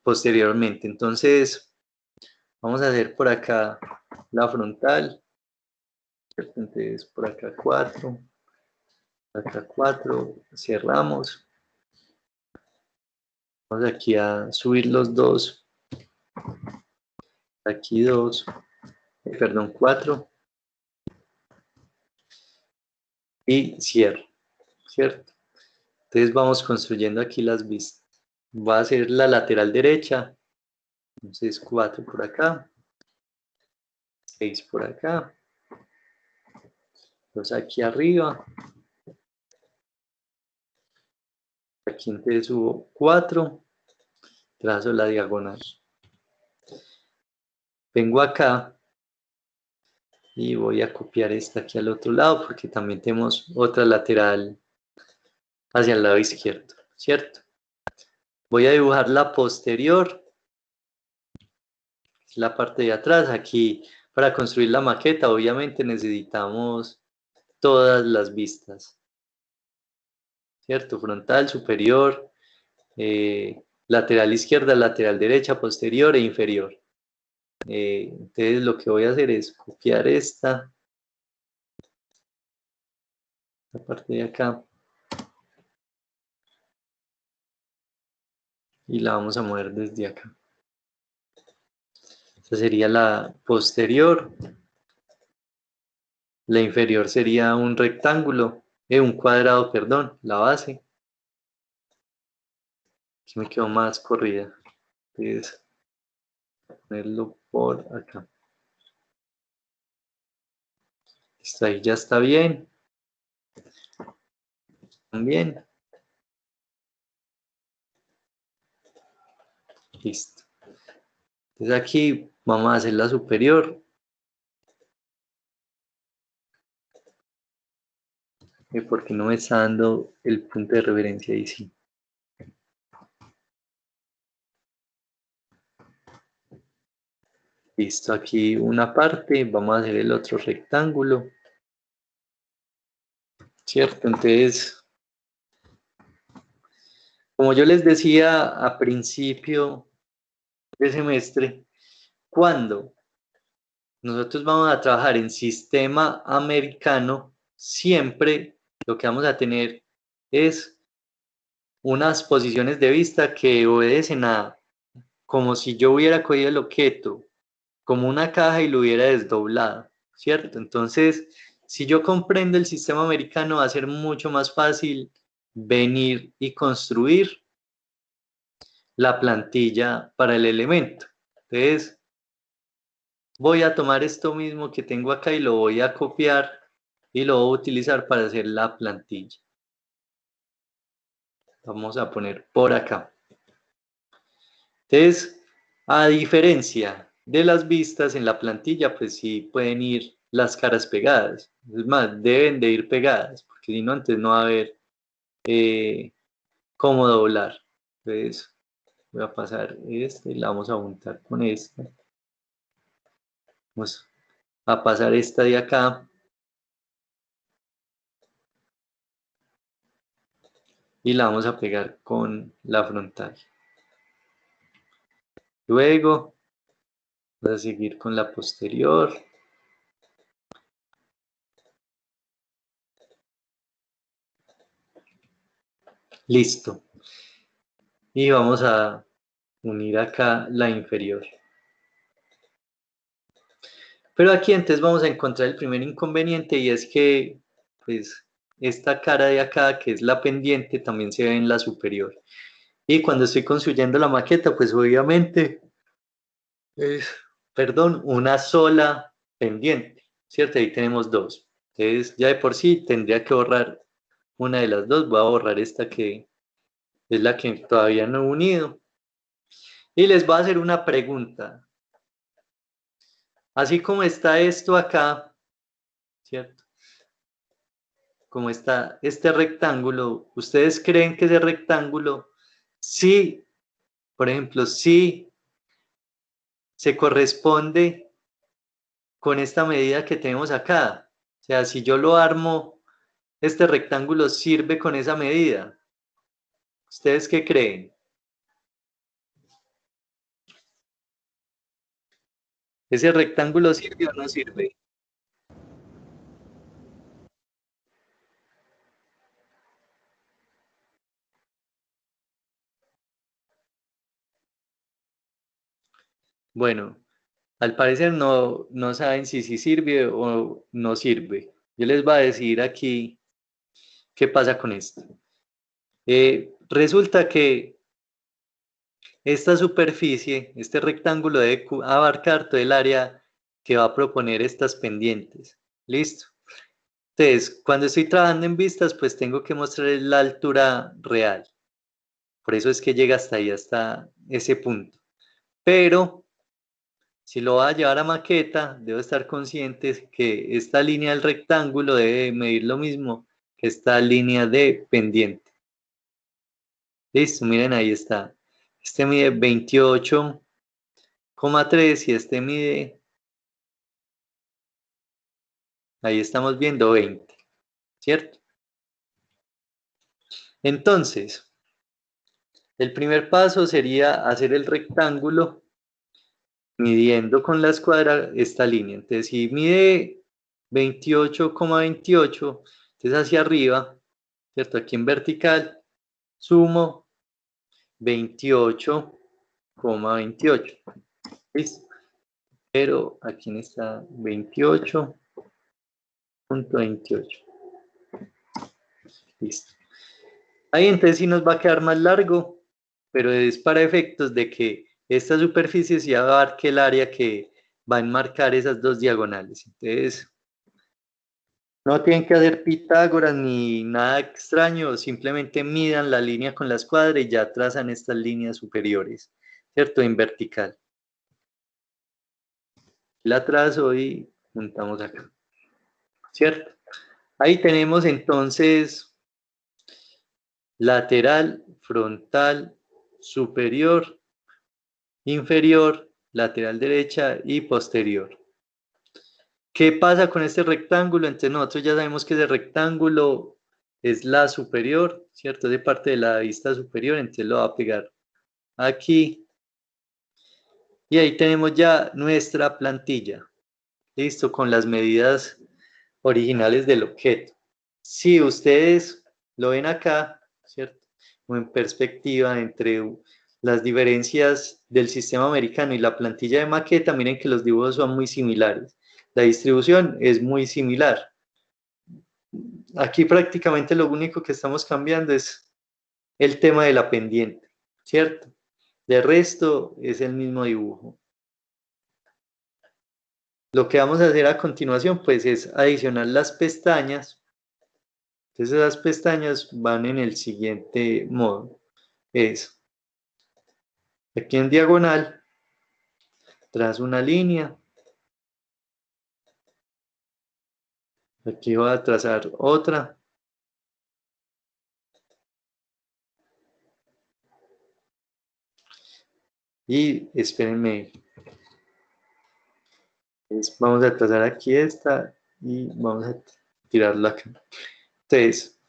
posteriormente. Entonces, vamos a hacer por acá la frontal. Entonces, por acá 4, acá 4, cerramos. Vamos aquí a subir los 2, aquí 2, perdón, 4 y cierro, ¿cierto? Entonces vamos construyendo aquí las vistas. Va a ser la lateral derecha, entonces 4 por acá, 6 por acá, 2 aquí arriba, aquí entonces subo 4, trazo la diagonal. Vengo acá y voy a copiar esta aquí al otro lado porque también tenemos otra lateral hacia el lado izquierdo, ¿cierto? Voy a dibujar la posterior, la parte de atrás. Aquí, para construir la maqueta, obviamente necesitamos todas las vistas, ¿cierto? Frontal, superior, lateral izquierda, lateral derecha, posterior e inferior. Entonces lo que voy a hacer es copiar esta parte de acá y la vamos a mover desde acá. Esta sería la posterior. La inferior sería un rectángulo, un cuadrado, perdón, la base. Aquí me quedó más corrida. Entonces, ponerlo por acá. Listo, ahí ya está bien. También. Listo. Entonces aquí vamos a hacer la superior. Porque no me está dando el punto de referencia ahí sí. Listo, aquí una parte, vamos a hacer el otro rectángulo. ¿Cierto? Entonces, como yo les decía a principio de semestre, cuando nosotros vamos a trabajar en sistema americano, siempre lo que vamos a tener es unas posiciones de vista que obedecen a como si yo hubiera cogido el objeto como una caja y lo hubiera desdoblado, ¿cierto? Entonces, si yo comprendo el sistema americano, va a ser mucho más fácil venir y construir la plantilla para el elemento. Entonces, voy a tomar esto mismo que tengo acá y lo voy a copiar y lo voy a utilizar para hacer la plantilla. Vamos a poner por acá. Entonces, a diferencia de las vistas en la plantilla, pues sí pueden ir las caras pegadas. Es más, deben de ir pegadas, porque si no, antes no va a haber cómo doblar. Entonces, voy a pasar esta y la vamos a juntar con esta. Vamos a pasar esta de acá. Y la vamos a pegar con la frontal. Luego, voy a seguir con la posterior. Listo. Y vamos a unir acá la inferior. Pero aquí entonces vamos a encontrar el primer inconveniente y es que pues esta cara de acá, que es la pendiente, también se ve en la superior. Y cuando estoy construyendo la maqueta, pues obviamente es, perdón, una sola pendiente, ¿cierto? Ahí tenemos dos. Entonces ya de por sí tendría que borrar una de las dos. Voy a borrar esta que es la que todavía no he unido. Y les voy a hacer una pregunta. Así como está esto acá, ¿cierto? Como está este rectángulo, ¿ustedes creen que ese rectángulo sí, por ejemplo, sí se corresponde con esta medida que tenemos acá? O sea, si yo lo armo, este rectángulo sirve con esa medida. ¿Ustedes qué creen? ¿Ese rectángulo sirve o no sirve? Bueno, al parecer no saben si sí sirve o no sirve. Yo les voy a decir aquí qué pasa con esto. Resulta que esta superficie, este rectángulo debe abarcar todo el área que va a proponer estas pendientes. ¿Listo? Entonces, cuando estoy trabajando en vistas, pues tengo que mostrar la altura real. Por eso es que llega hasta ahí, hasta ese punto. Pero si lo voy a llevar a maqueta, debo estar consciente que esta línea del rectángulo debe medir lo mismo que esta línea de pendiente. Listo, miren, ahí está. Este mide 28,3 y este mide, ahí estamos viendo 20, ¿cierto? Entonces, el primer paso sería hacer el rectángulo midiendo con la escuadra esta línea. Entonces, si mide 28,28, entonces hacia arriba, ¿cierto? Aquí en vertical, sumo 28,28. ¿Listo? Pero aquí está 28,28. Listo. Ahí entonces sí nos va a quedar más largo, pero es para efectos de que esta superficie sí abarque el área que va a enmarcar esas dos diagonales. Entonces, no tienen que hacer Pitágoras ni nada extraño, simplemente midan la línea con la escuadra y ya trazan estas líneas superiores, ¿cierto? En vertical. La trazo y juntamos acá, ¿cierto? Ahí tenemos entonces lateral, frontal, superior, inferior, lateral derecha y posterior. ¿Qué pasa con este rectángulo? Entonces nosotros ya sabemos que ese rectángulo es la superior, ¿cierto? Es de parte de la vista superior, entonces lo va a pegar aquí. Y ahí tenemos ya nuestra plantilla, listo, con las medidas originales del objeto. Si ustedes lo ven acá, ¿cierto? O en perspectiva entre las diferencias del sistema americano y la plantilla de maqueta, miren que los dibujos son muy similares. La distribución es muy similar. Aquí prácticamente lo único que estamos cambiando es el tema de la pendiente, ¿cierto? De resto es el mismo dibujo. Lo que vamos a hacer a continuación, pues, es adicionar las pestañas. Entonces, esas pestañas van en el siguiente modo. Es aquí en diagonal, trazo una línea. Aquí voy a trazar otra. Y espérenme. Vamos a trazar aquí esta y vamos a tirarla acá. Entonces,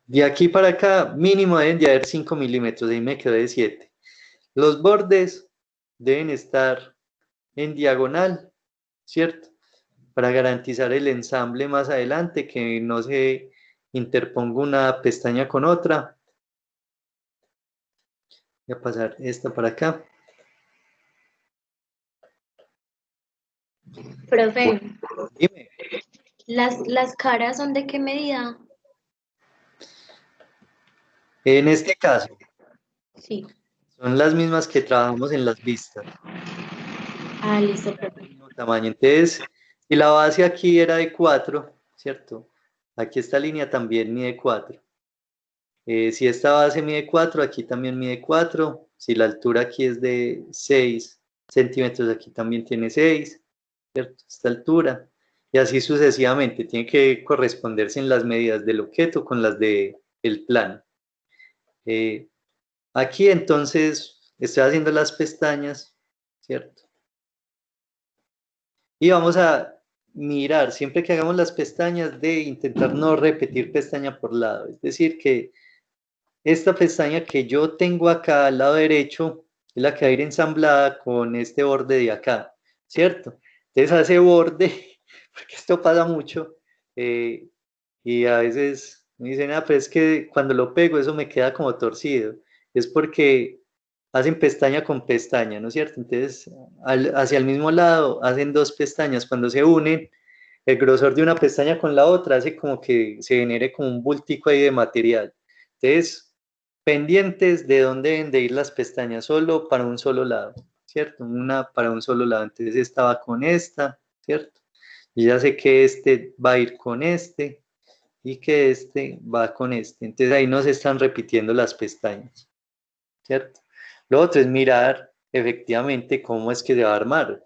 de aquí para acá, mínimo deben de haber 5 milímetros, ahí me quedé de 7. Los bordes deben estar en diagonal, ¿cierto? Para garantizar el ensamble más adelante, que no se interponga una pestaña con otra. Voy a pasar esta para acá. Profe, Dime. ¿las caras son de qué medida? En este caso, Sí. son las mismas que trabajamos en las vistas, Ah, listo, profe. mismo tamaño. Entonces, y la base aquí era de 4, ¿cierto? Aquí esta línea también mide 4. Si esta base mide 4, aquí también mide 4. Si la altura aquí es de 6 centímetros, aquí también tiene 6, ¿cierto? Esta altura. Y así sucesivamente. Tiene que corresponderse en las medidas del objeto con las del plano. Aquí entonces estoy haciendo las pestañas, ¿cierto? Y vamos a mirar, siempre que hagamos las pestañas, de intentar no repetir pestaña por lado. Es decir, que esta pestaña que yo tengo acá al lado derecho es la que va a ir ensamblada con este borde de acá, ¿cierto? Entonces a ese borde, porque esto pasa mucho, y a veces me dicen, pero es que cuando lo pego eso me queda como torcido. Es porque hacen pestaña con pestaña, ¿no es cierto? Entonces, hacia el mismo lado hacen dos pestañas. Cuando se unen, el grosor de una pestaña con la otra hace como que se genere como un bultico ahí de material. Entonces, pendientes de dónde deben de ir las pestañas, solo para un solo lado, ¿cierto? Una para un solo lado. Entonces, esta va con esta, ¿cierto? Y ya sé que este va a ir con este y que este va con este. Entonces, ahí no se están repitiendo las pestañas, ¿cierto? Lo otro es mirar efectivamente cómo es que se va a armar.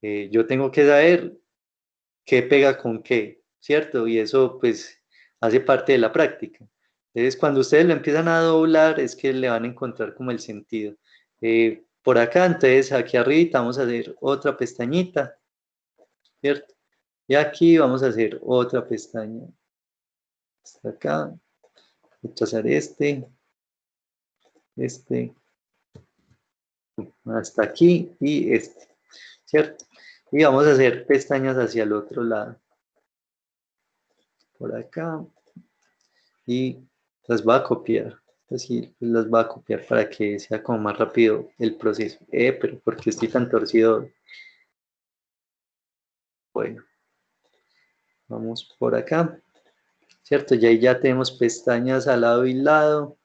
Yo tengo que saber qué pega con qué, ¿cierto? Y eso pues hace parte de la práctica. Entonces, cuando ustedes lo empiezan a doblar, es que le van a encontrar como el sentido. Por acá, entonces, aquí arriba vamos a hacer otra pestañita, ¿cierto? Y aquí vamos a hacer otra pestaña. Hasta acá, rechazar este, hasta aquí y este, ¿cierto? Y vamos a hacer pestañas hacia el otro lado. Por acá. Y las voy a copiar. Así las voy a copiar para que sea como más rápido el proceso. Pero ¿por qué estoy tan torcido? Bueno, vamos por acá. ¿Cierto? Y ahí ya tenemos pestañas al lado y lado.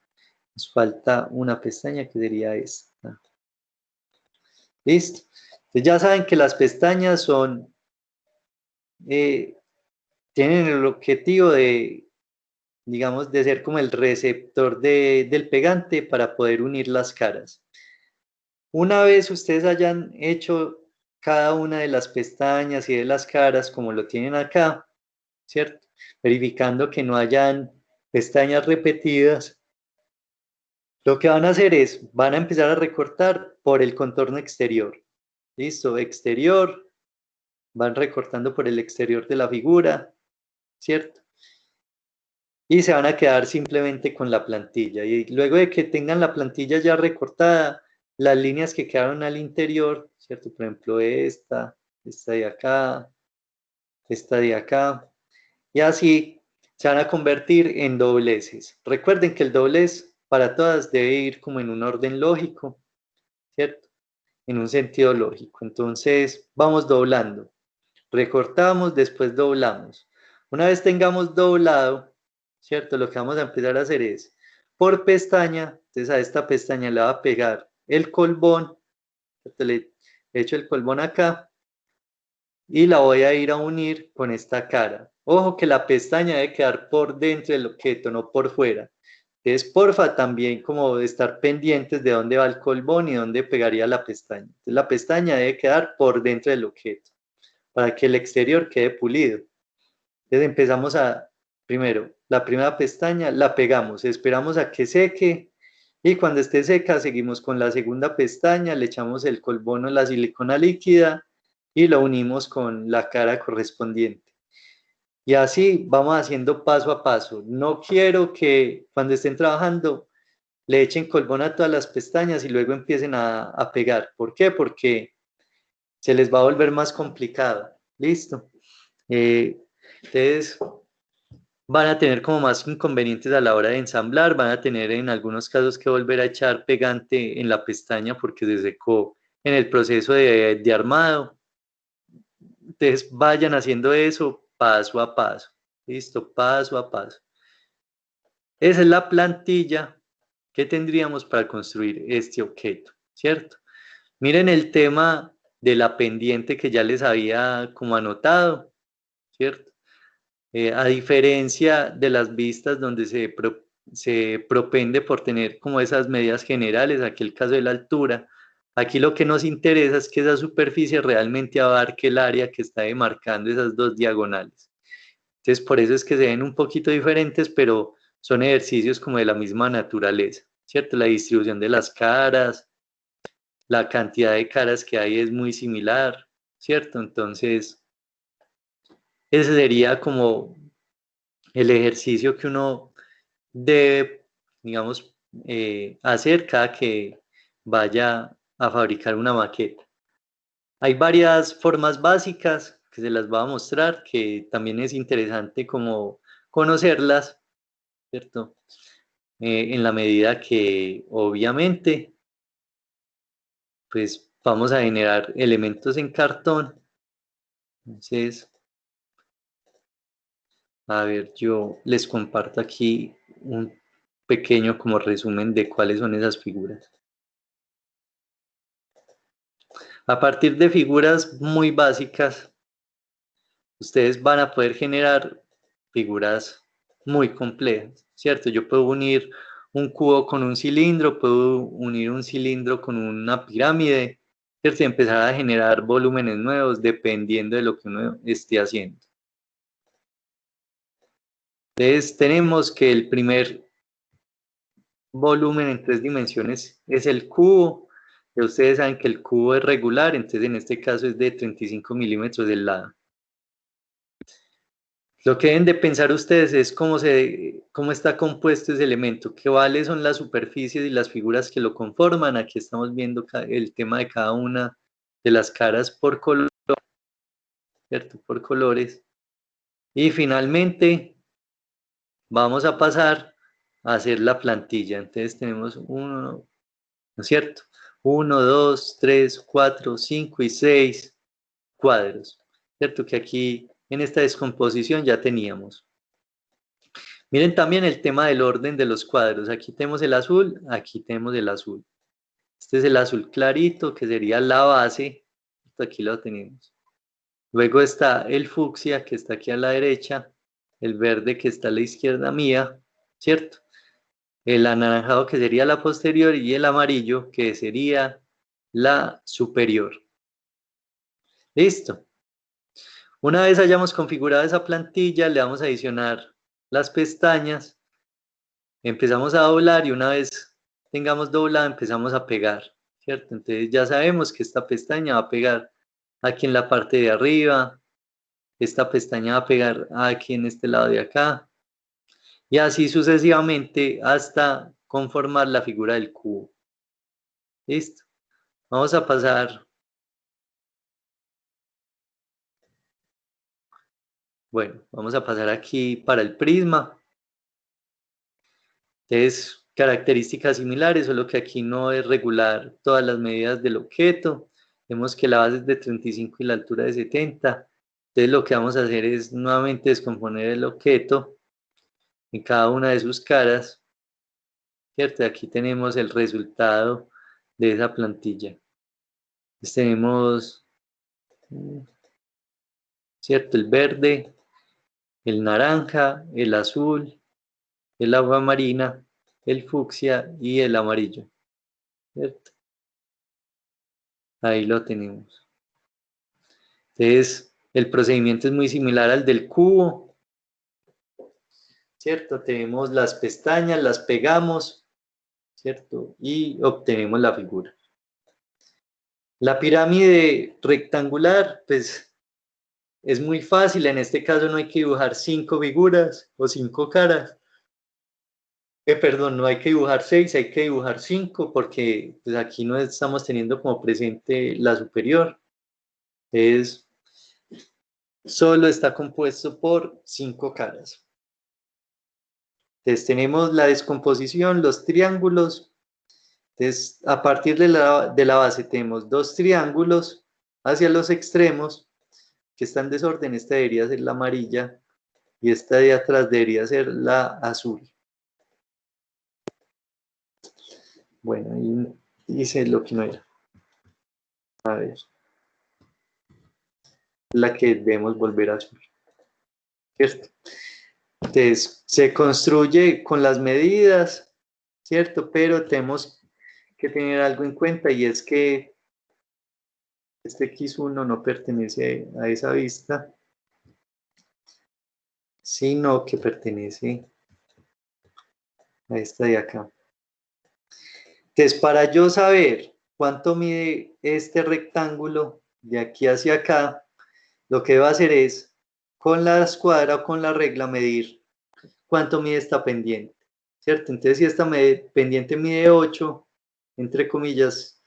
Nos falta una pestaña que sería esta. ¿Listo? Entonces ya saben que las pestañas son, tienen el objetivo de, digamos, de ser como el receptor del pegante para poder unir las caras. Una vez ustedes hayan hecho cada una de las pestañas y de las caras como lo tienen acá, ¿cierto? Verificando que no hayan pestañas repetidas, lo que van a hacer es, van a empezar a recortar por el contorno exterior. ¿Listo? Exterior, van recortando por el exterior de la figura, ¿cierto? Y se van a quedar simplemente con la plantilla. Y luego de que tengan la plantilla ya recortada, las líneas que quedaron al interior, ¿cierto? Por ejemplo, esta de acá, esta de acá, y así se van a convertir en dobleces. Recuerden que el doblez para todas debe ir como en un orden lógico, ¿cierto? En un sentido lógico. Entonces, vamos doblando. Recortamos, después doblamos. Una vez tengamos doblado, ¿cierto? Lo que vamos a empezar a hacer es, por pestaña, entonces a esta pestaña le va a pegar el colbón, ¿cierto? Le echo el colbón acá y la voy a ir a unir con esta cara. Ojo que la pestaña debe quedar por dentro del objeto, no por fuera. Entonces, porfa, también como estar pendientes de dónde va el colbón y dónde pegaría la pestaña. Entonces, la pestaña debe quedar por dentro del objeto para que el exterior quede pulido. Entonces empezamos primero, la primera pestaña la pegamos, esperamos a que seque y cuando esté seca seguimos con la segunda pestaña, le echamos el colbono, la silicona líquida y lo unimos con la cara correspondiente. Y así vamos haciendo paso a paso. No quiero que cuando estén trabajando le echen colbón a todas las pestañas y luego empiecen a pegar. ¿Por qué? Porque se les va a volver más complicado. Listo. Entonces van a tener como más inconvenientes a la hora de ensamblar, van a tener en algunos casos que volver a echar pegante en la pestaña porque se secó en el proceso de armado. Entonces vayan haciendo eso paso a paso. Listo, paso a paso. Esa es la plantilla que tendríamos para construir este objeto, ¿cierto? Miren el tema de la pendiente que ya les había como anotado, ¿cierto? A diferencia de las vistas donde se propende por tener como esas medidas generales, aquí el caso de la altura, aquí lo que nos interesa es que esa superficie realmente abarque el área que está demarcando esas dos diagonales. Entonces, por eso es que se ven un poquito diferentes, pero son ejercicios como de la misma naturaleza, ¿cierto? La distribución de las caras, la cantidad de caras que hay es muy similar, ¿cierto? Entonces, ese sería como el ejercicio que uno debe, digamos, hacer cada que vaya a fabricar una maqueta. Hay varias formas básicas que se las voy a mostrar, que también es interesante como conocerlas, ¿cierto? En la medida que obviamente pues vamos a generar elementos en cartón. Entonces, a ver, yo les comparto aquí un pequeño como resumen de cuáles son esas figuras. A partir de figuras muy básicas, ustedes van a poder generar figuras muy complejas, ¿cierto? Yo puedo unir un cubo con un cilindro, puedo unir un cilindro con una pirámide, ¿cierto? Y empezar a generar volúmenes nuevos dependiendo de lo que uno esté haciendo. Entonces tenemos que el primer volumen en 3 dimensiones es el cubo. Ya ustedes saben que el cubo es regular, entonces en este caso es de 35 milímetros del lado. Lo que deben de pensar ustedes es cómo está compuesto ese elemento, cuáles son las superficies y las figuras que lo conforman. Aquí estamos viendo el tema de cada una de las caras por color, ¿cierto? Por colores. Y finalmente vamos a pasar a hacer la plantilla. Entonces tenemos uno, ¿no es cierto? 1, 2, 3, 4, 5 y 6 cuadros, ¿cierto? Que aquí en esta descomposición ya teníamos. Miren también el tema del orden de los cuadros. Aquí tenemos el azul, aquí tenemos el azul. Este es el azul clarito, que sería la base. Aquí lo tenemos. Luego está el fucsia, que está aquí a la derecha. El verde, que está a la izquierda mía, ¿cierto? El anaranjado, que sería la posterior, y el amarillo, que sería la superior. Listo. Una vez hayamos configurado esa plantilla, le vamos a adicionar las pestañas. Empezamos a doblar y una vez tengamos doblado, empezamos a pegar, ¿cierto? Entonces ya sabemos que esta pestaña va a pegar aquí en la parte de arriba, esta pestaña va a pegar aquí en este lado de acá, y así sucesivamente hasta conformar la figura del cubo. ¿Listo? Vamos a pasar. Bueno, vamos a pasar aquí para el prisma. Entonces, características similares, solo que aquí no es regular todas las medidas del objeto. Vemos que la base es de 35 y la altura de 70. Entonces, lo que vamos a hacer es nuevamente descomponer el objeto en cada una de sus caras, ¿cierto? Aquí tenemos el resultado de esa plantilla. Entonces, tenemos, ¿cierto? El verde, el naranja, el azul, el agua marina, el fucsia y el amarillo, ¿cierto? Ahí lo tenemos. Entonces, el procedimiento es muy similar al del cubo, ¿cierto? Tenemos las pestañas, las pegamos, ¿cierto? Y obtenemos la figura. La pirámide rectangular, pues, es muy fácil. En este caso no hay que dibujar 5 figuras o 5 caras. Perdón, no hay que dibujar 6, hay que dibujar 5 porque pues, aquí no estamos teniendo como presente la superior. Entonces, solo está compuesto por 5 caras. Entonces tenemos la descomposición, los triángulos. Entonces, a partir de la base tenemos 2 triángulos hacia los extremos, que está en desorden, esta debería ser la amarilla y esta de atrás debería ser la azul. Bueno, y hice lo que no era. A ver. La que debemos volver a subir. ¿Cierto? Entonces, se construye con las medidas, ¿cierto? Pero tenemos que tener algo en cuenta y es que este X1 no pertenece a esa vista, sino que pertenece a esta de acá. Entonces, para yo saber cuánto mide este rectángulo de aquí hacia acá, lo que debo hacer es, con la escuadra o con la regla, medir cuánto mide esta pendiente, ¿cierto? Entonces, si esta pendiente mide 8, entre comillas,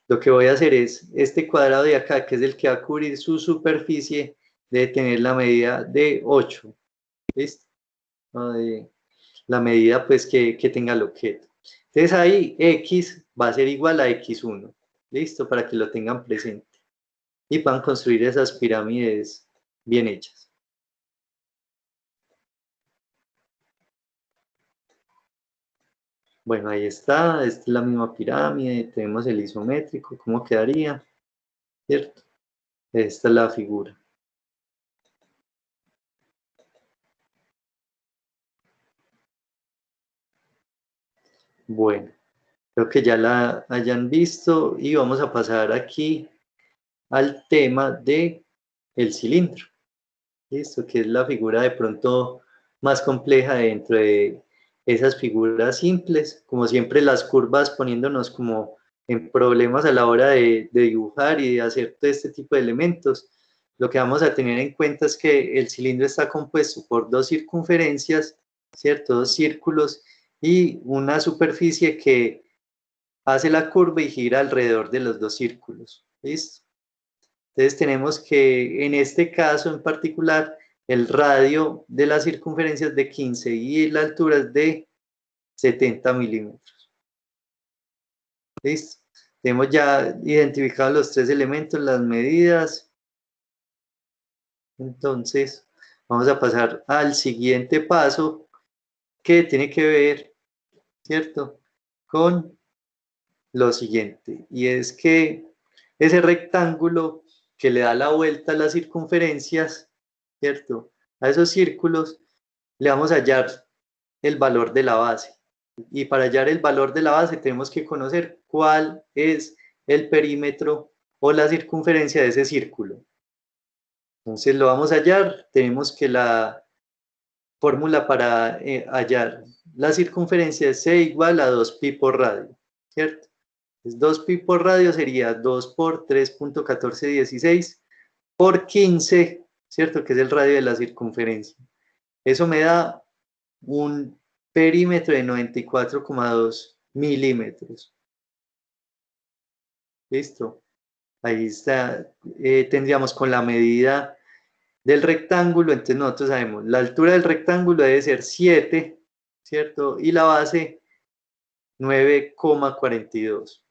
lo que voy a hacer es, este cuadrado de acá, que es el que va a cubrir su superficie, debe tener la medida de 8, ¿listo? La medida, pues, que tenga el objeto. Entonces, ahí X va a ser igual a X1, ¿listo? Para que lo tengan presente y puedan construir esas pirámides bien hechas. Bueno, ahí está, esta es la misma pirámide, tenemos el isométrico, ¿cómo quedaría? ¿Cierto? Esta es la figura. Bueno, creo que ya la hayan visto y vamos a pasar aquí al tema de el cilindro. ¿Listo? Que es la figura de pronto más compleja dentro de esas figuras simples, como siempre las curvas poniéndonos como en problemas a la hora de dibujar y de hacer todo este tipo de elementos. Lo que vamos a tener en cuenta es que el cilindro está compuesto por dos circunferencias, ¿cierto? Dos círculos y una superficie que hace la curva y gira alrededor de los dos círculos. ¿Listo? Entonces tenemos que en este caso en particular el radio de la circunferencia es de 15 y la altura es de 70 milímetros. ¿Listo? Tenemos ya identificados los tres elementos, las medidas. Entonces vamos a pasar al siguiente paso que tiene que ver, ¿cierto?, con lo siguiente, y es que ese rectángulo que le da la vuelta a las circunferencias, ¿cierto?, a esos círculos, le vamos a hallar el valor de la base. Y para hallar el valor de la base tenemos que conocer cuál es el perímetro o la circunferencia de ese círculo. Entonces lo vamos a hallar, tenemos que la fórmula para hallar la circunferencia es C igual a 2pi por radio, ¿cierto? Entonces 2pi por radio sería 2 por 3.1416 por 15, ¿cierto? Que es el radio de la circunferencia. Eso me da un perímetro de 94,2 milímetros. ¿Listo? Ahí está. Tendríamos con la medida del rectángulo, entonces nosotros sabemos, la altura del rectángulo debe ser 7, ¿cierto? Y la base 9,42,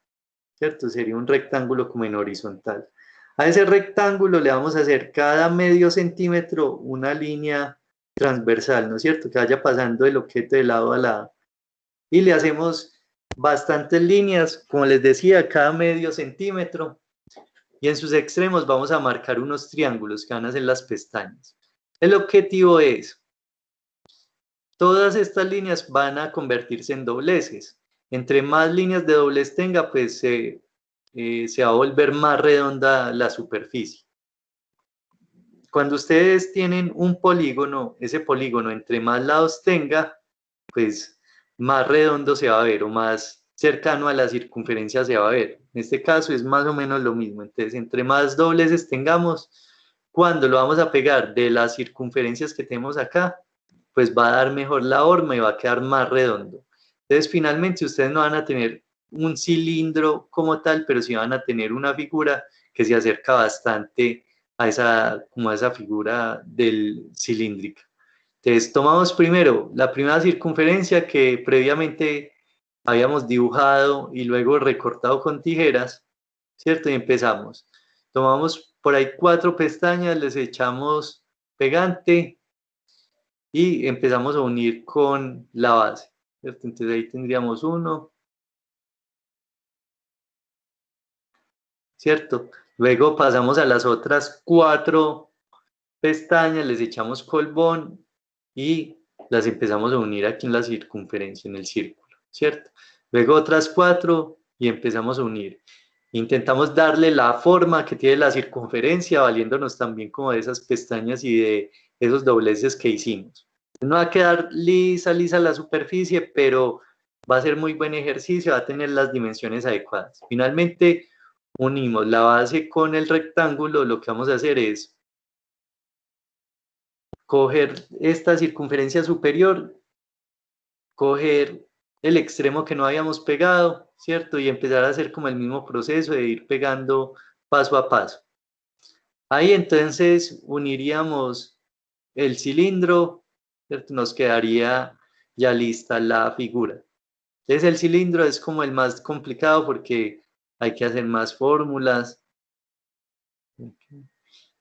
¿cierto? Sería un rectángulo como en horizontal. A ese rectángulo le vamos a hacer cada medio centímetro una línea transversal, ¿no es cierto? Que vaya pasando el objeto de lado a lado. Y le hacemos bastantes líneas, como les decía, cada medio centímetro. Y en sus extremos vamos a marcar unos triángulos que van a ser las pestañas. El objetivo es, todas estas líneas van a convertirse en dobleces. Entre más líneas de doblez tenga, pues se va a volver más redonda la superficie. Cuando ustedes tienen un polígono, ese polígono entre más lados tenga, pues más redondo se va a ver o más cercano a la circunferencia se va a ver. En este caso es más o menos lo mismo. Entonces, entre más dobleces tengamos, cuando lo vamos a pegar de las circunferencias que tenemos acá, pues va a dar mejor la horma y va a quedar más redondo. Entonces, finalmente, ustedes no van a tener un cilindro como tal, pero sí van a tener una figura que se acerca bastante a esa figura del cilíndrica. Entonces, tomamos primero la primera circunferencia que previamente habíamos dibujado y luego recortado con tijeras, ¿cierto? Y empezamos. Tomamos por ahí 4 pestañas, les echamos pegante y empezamos a unir con la base, ¿cierto? Entonces ahí tendríamos 1, ¿cierto? Luego pasamos a las otras 4 pestañas, les echamos colbón y las empezamos a unir aquí en la circunferencia, en el círculo, ¿cierto? Luego otras 4 y empezamos a unir. Intentamos darle la forma que tiene la circunferencia, valiéndonos también como de esas pestañas y de esos dobleces que hicimos. No va a quedar lisa la superficie, pero va a ser muy buen ejercicio, va a tener las dimensiones adecuadas. Finalmente, unimos la base con el rectángulo. Lo que vamos a hacer es coger esta circunferencia superior, coger el extremo que no habíamos pegado, ¿cierto? Y empezar a hacer como el mismo proceso de ir pegando paso a paso. Ahí entonces uniríamos el cilindro, ¿cierto? Nos quedaría ya lista la figura. Entonces el cilindro es como el más complicado porque hay que hacer más fórmulas.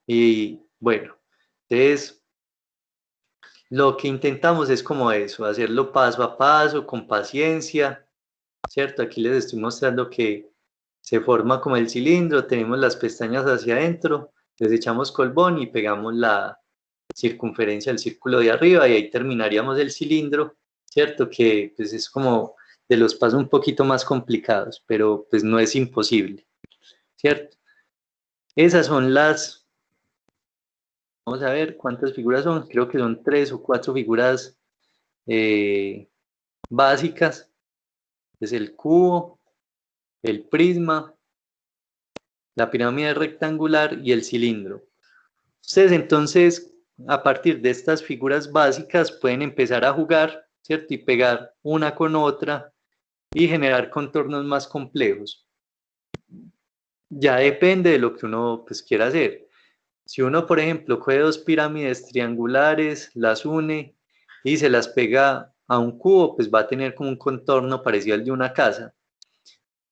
Y bueno, entonces lo que intentamos es como eso, hacerlo paso a paso, con paciencia, ¿cierto? Aquí les estoy mostrando que se forma como el cilindro, tenemos las pestañas hacia adentro, les echamos colbón y pegamos la circunferencia del círculo de arriba y ahí terminaríamos el cilindro, ¿cierto? Que pues es como de los pasos un poquito más complicados, pero pues no es imposible, ¿cierto? Esas son las, vamos a ver cuántas figuras son, creo que son 3 o 4 figuras básicas. Es el cubo, el prisma, la pirámide rectangular y el cilindro. Ustedes entonces, a partir de estas figuras básicas, pueden empezar a jugar, ¿cierto? Y pegar una con otra y generar contornos más complejos. Ya depende de lo que uno pues, quiera hacer. Si uno, por ejemplo, coge 2 pirámides triangulares, las une y se las pega a un cubo, pues va a tener como un contorno parecido al de una casa.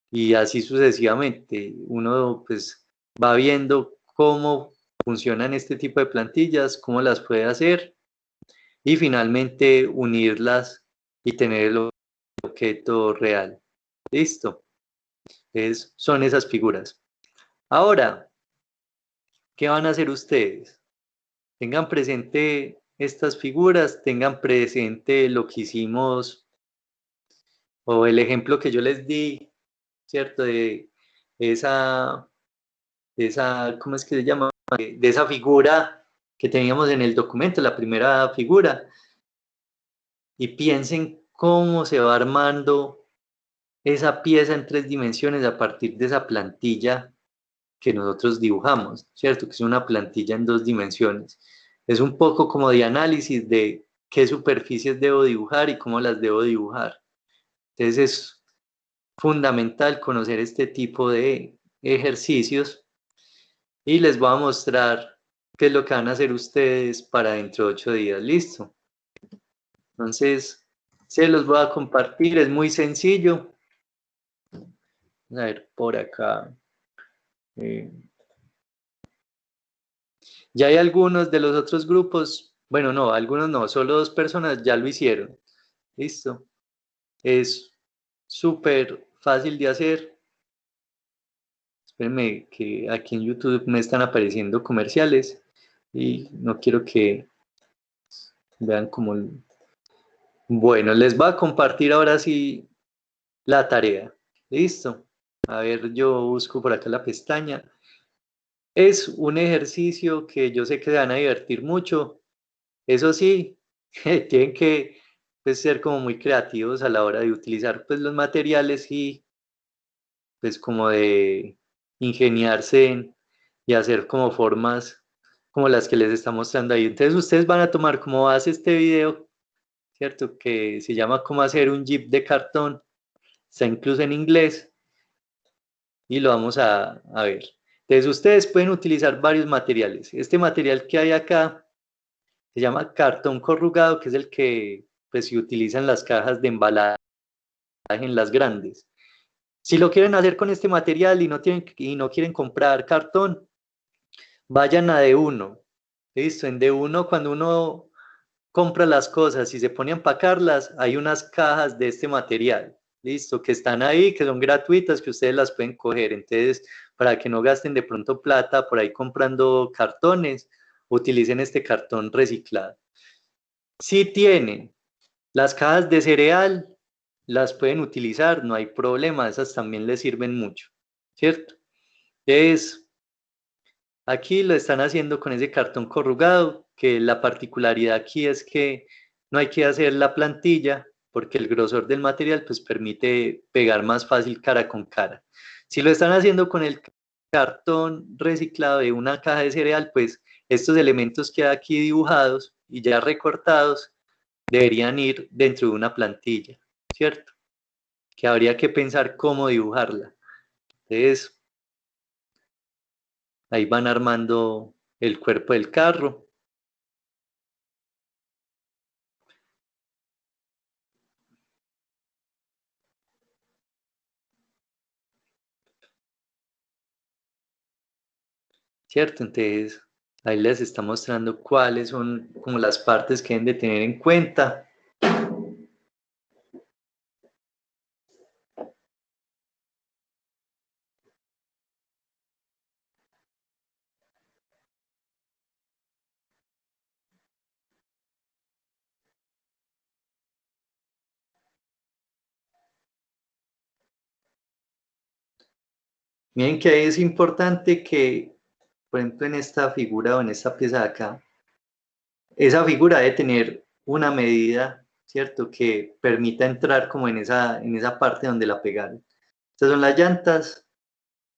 Y así sucesivamente. Uno pues va viendo cómo funcionan este tipo de plantillas, cómo las puede hacer y finalmente unirlas y tener el objeto real. Listo. Son esas figuras. Ahora, ¿qué van a hacer ustedes? Tengan presente estas figuras, tengan presente lo que hicimos o el ejemplo que yo les di, ¿cierto? De esa, ¿cómo es que se llama? De esa figura que teníamos en el documento, la primera figura. Y piensen cómo se va armando esa pieza en 3 dimensiones a partir de esa plantilla que nosotros dibujamos, ¿cierto? Que es una plantilla en 2 dimensiones. Es un poco como de análisis de qué superficies debo dibujar y cómo las debo dibujar. Entonces es fundamental conocer este tipo de ejercicios y les voy a mostrar qué es lo que van a hacer ustedes para dentro de 8 días. ¿Listo? Entonces, se los voy a compartir, es muy sencillo. A ver, por acá. Ya hay algunos de los otros grupos, bueno, no, algunos no, solo 2 personas ya lo hicieron. ¿Listo? Es súper fácil de hacer. Espérenme que aquí en YouTube me están apareciendo comerciales y no quiero que vean como... Bueno, les voy a compartir ahora sí la tarea. ¿Listo? A ver, yo busco por acá la pestaña. Es un ejercicio que yo sé que se van a divertir mucho. Eso sí, tienen que pues, ser como muy creativos a la hora de utilizar pues, los materiales y pues como de ingeniarse y hacer como formas como las que les está mostrando ahí. Entonces ustedes van a tomar como base este video, ¿cierto? Que se llama cómo hacer un jeep de cartón. Está incluso en inglés y lo vamos a ver. Entonces ustedes pueden utilizar varios materiales. Este material que hay acá se llama cartón corrugado, que es el que pues, se utiliza en las cajas de embalaje en las grandes. Si lo quieren hacer con este material y no quieren comprar cartón, vayan a D1. Listo, en D1 cuando uno compra las cosas y se pone a empacarlas, hay unas cajas de este material, listo, que están ahí, que son gratuitas, que ustedes las pueden coger. Entonces, para que no gasten de pronto plata por ahí comprando cartones, utilicen este cartón reciclado. Si tienen las cajas de cereal, las pueden utilizar, no hay problema, esas también les sirven mucho, ¿cierto? Entonces, aquí lo están haciendo con ese cartón corrugado, que la particularidad aquí es que no hay que hacer la plantilla porque el grosor del material pues permite pegar más fácil cara con cara. Si lo están haciendo con el cartón reciclado de una caja de cereal, pues estos elementos que hay aquí dibujados y ya recortados deberían ir dentro de una plantilla, ¿cierto? Que habría que pensar cómo dibujarla. Entonces, ahí van armando el cuerpo del carro. ¿Cierto? Entonces, ahí les está mostrando cuáles son como las partes que deben de tener en cuenta. Miren que es importante que, por ejemplo, en esta figura o en esta pieza de acá, esa figura debe tener una medida, ¿cierto? Que permita entrar como en esa parte donde la pegaron. Estas son las llantas,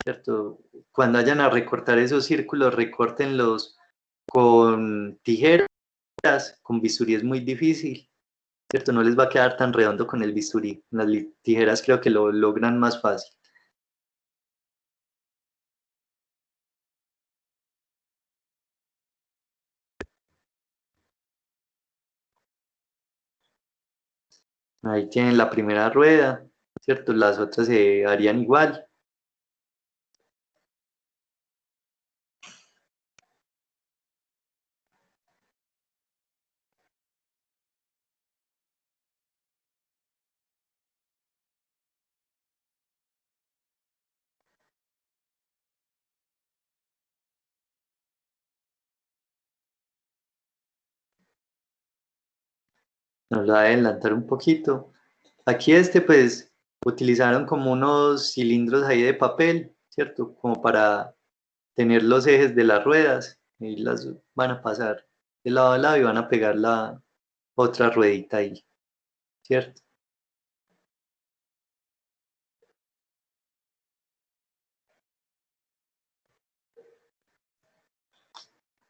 ¿cierto? Cuando vayan a recortar esos círculos, recórtenlos con tijeras, con bisturí es muy difícil, ¿cierto? No les va a quedar tan redondo con el bisturí. Las tijeras creo que lo logran más fácil. Ahí tienen la primera rueda, ¿cierto? Las otras se harían igual. Nos va a adelantar un poquito. Aquí pues utilizaron como unos cilindros ahí de papel, ¿cierto? Como para tener los ejes de las ruedas y las van a pasar de lado a lado y van a pegar la otra ruedita ahí, ¿cierto?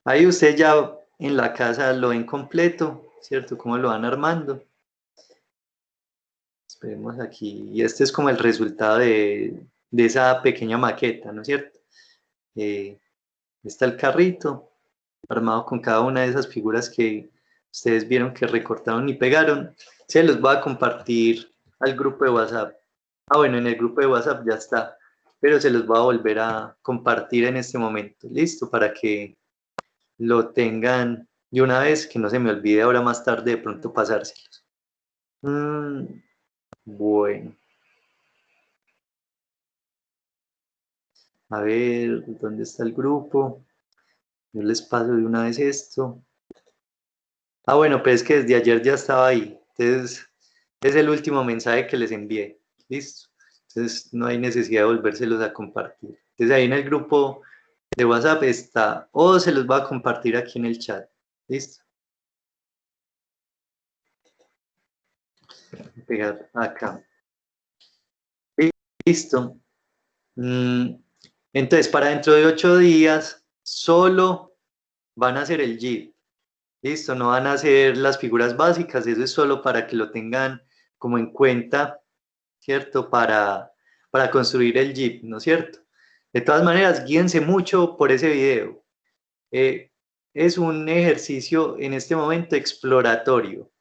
Ahí usted ya en la casa lo ven completo, ¿cierto? Cómo lo van armando. Esperemos aquí. Y este es como el resultado de esa pequeña maqueta, ¿no es cierto? Está el carrito armado con cada una de esas figuras que ustedes vieron que recortaron y pegaron. Se los voy a compartir al grupo de WhatsApp. Ah, bueno, en el grupo de WhatsApp ya está, pero se los voy a volver a compartir en este momento. Listo, para que lo tengan de una vez, que no se me olvide ahora más tarde de pronto pasárselos. Bueno, a ver, ¿dónde está el grupo? Yo les paso de una vez esto. Ah, bueno, pues es que desde ayer ya estaba ahí. Entonces, es el último mensaje que les envié. Listo. Entonces, no hay necesidad de volvérselos a compartir. Entonces, ahí en el grupo de WhatsApp está, o se los va a compartir aquí en el chat. Listo. Voy a pegar acá. Listo. Entonces, para dentro de 8 días, solo van a hacer el Jeep. Listo, no van a hacer las figuras básicas, eso es solo para que lo tengan como en cuenta, ¿cierto? Para construir el Jeep, ¿no es cierto? De todas maneras, guíense mucho por ese video. Es un ejercicio en este momento exploratorio.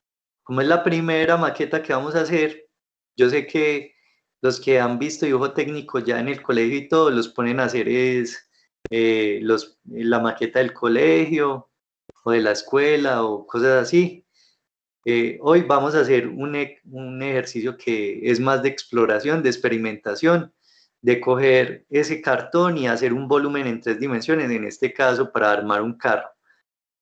Como es la primera maqueta que vamos a hacer, yo sé que los que han visto dibujo técnico ya en el colegio y todo, los ponen a hacer es la maqueta del colegio o de la escuela o cosas así. Hoy vamos a hacer un ejercicio que es más de exploración, de experimentación, de coger ese cartón y hacer un volumen en 3 dimensiones, en este caso para armar un carro.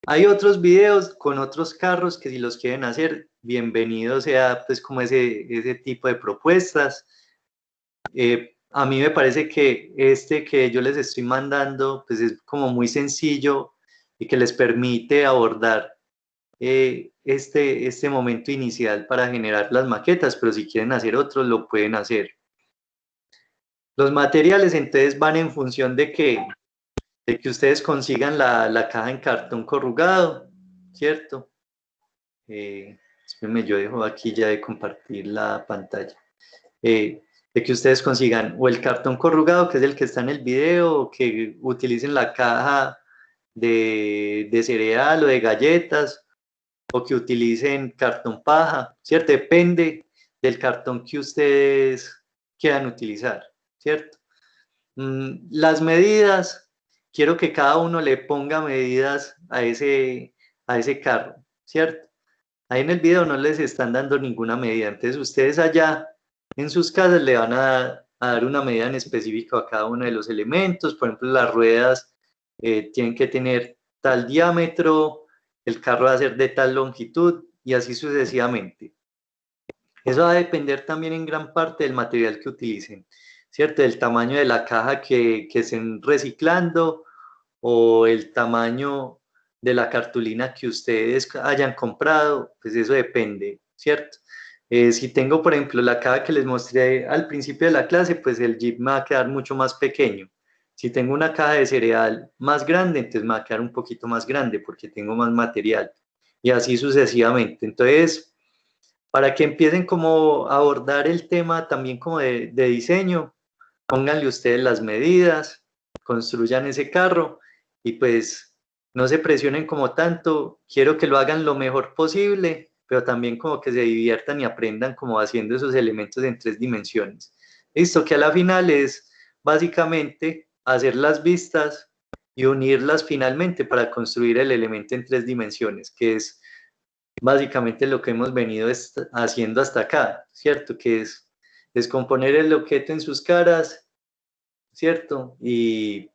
Hay otros videos con otros carros que si los quieren hacer, bienvenido sea pues como ese tipo de propuestas. A mí me parece que este que yo les estoy mandando pues es como muy sencillo y que les permite abordar este momento inicial para generar las maquetas, pero si quieren hacer otros lo pueden hacer. Los materiales entonces van en función de que ustedes consigan la caja en cartón corrugado, ¿cierto? Espérenme, yo dejo aquí ya de compartir la pantalla. De que ustedes consigan o el cartón corrugado, que es el que está en el video, o que utilicen la caja de cereal o de galletas, o que utilicen cartón paja, ¿cierto? Depende del cartón que ustedes quieran utilizar, ¿cierto? Las medidas, quiero que cada uno le ponga medidas a ese carro, ¿cierto? Ahí en el video no les están dando ninguna medida, entonces ustedes allá en sus casas le van a dar una medida en específico a cada uno de los elementos. Por ejemplo, las ruedas tienen que tener tal diámetro, el carro va a ser de tal longitud y así sucesivamente. Eso va a depender también en gran parte del material que utilicen, ¿cierto? Del tamaño de la caja que estén reciclando o el tamaño de la cartulina que ustedes hayan comprado, pues eso depende, ¿cierto? Si tengo, por ejemplo, la caja que les mostré al principio de la clase, pues el Jeep me va a quedar mucho más pequeño. Si tengo una caja de cereal más grande, entonces me va a quedar un poquito más grande porque tengo más material. Y así sucesivamente. Entonces, para que empiecen como a abordar el tema también como de diseño, pónganle ustedes las medidas, construyan ese carro y pues no se presionen como tanto, quiero que lo hagan lo mejor posible, pero también como que se diviertan y aprendan como haciendo esos elementos en 3 dimensiones. Listo, que a la final es básicamente hacer las vistas y unirlas finalmente para construir el elemento en 3 dimensiones, que es básicamente lo que hemos venido haciendo hasta acá, ¿cierto? Que es descomponer el objeto en sus caras, ¿cierto? Y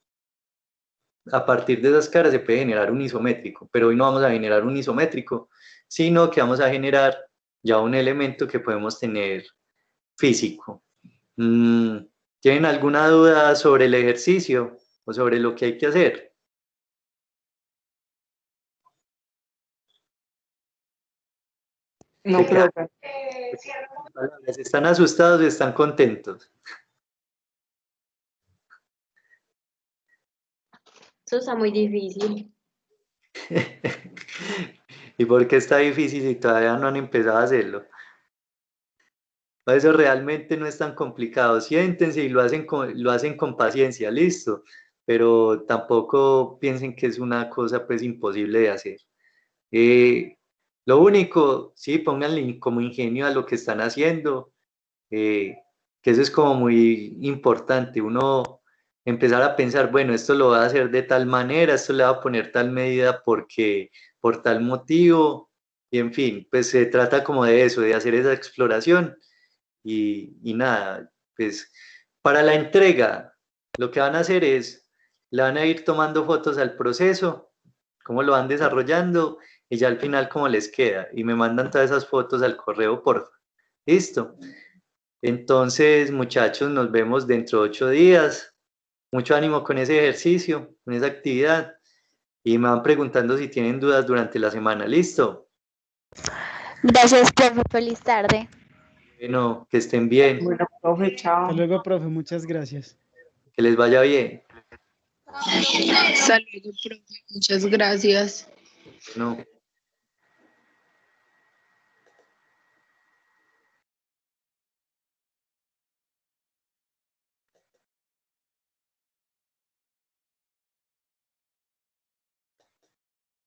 a partir de esas caras se puede generar un isométrico, pero hoy no vamos a generar un isométrico, sino que vamos a generar ya un elemento que podemos tener físico. ¿Tienen alguna duda sobre el ejercicio o sobre lo que hay que hacer? No, profe. ¿Están asustados o están contentos? Eso está muy difícil. ¿Y por qué está difícil si todavía no han empezado a hacerlo? Eso realmente no es tan complicado. Siéntense y lo hacen con paciencia, listo. Pero tampoco piensen que es una cosa pues imposible de hacer. Lo único, sí, pónganle como ingenio a lo que están haciendo, que eso es como muy importante. Uno empezar a pensar, bueno, esto lo va a hacer de tal manera, esto le va a poner tal medida porque por tal motivo, y en fin, pues se trata como de eso, de hacer esa exploración y nada, pues para la entrega lo que van a hacer es, le van a ir tomando fotos al proceso, cómo lo van desarrollando y ya al final cómo les queda y me mandan todas esas fotos al correo, porfa. Listo. Entonces, muchachos, nos vemos dentro de 8 días. Mucho ánimo con ese ejercicio, con esa actividad. Y me van preguntando si tienen dudas durante la semana. ¿Listo? Gracias, profe. Feliz tarde. Bueno, que estén bien, Bueno, profe, chao. Hasta luego, profe. Muchas gracias. que les vaya bien. Saludos, profe. Muchas gracias. No.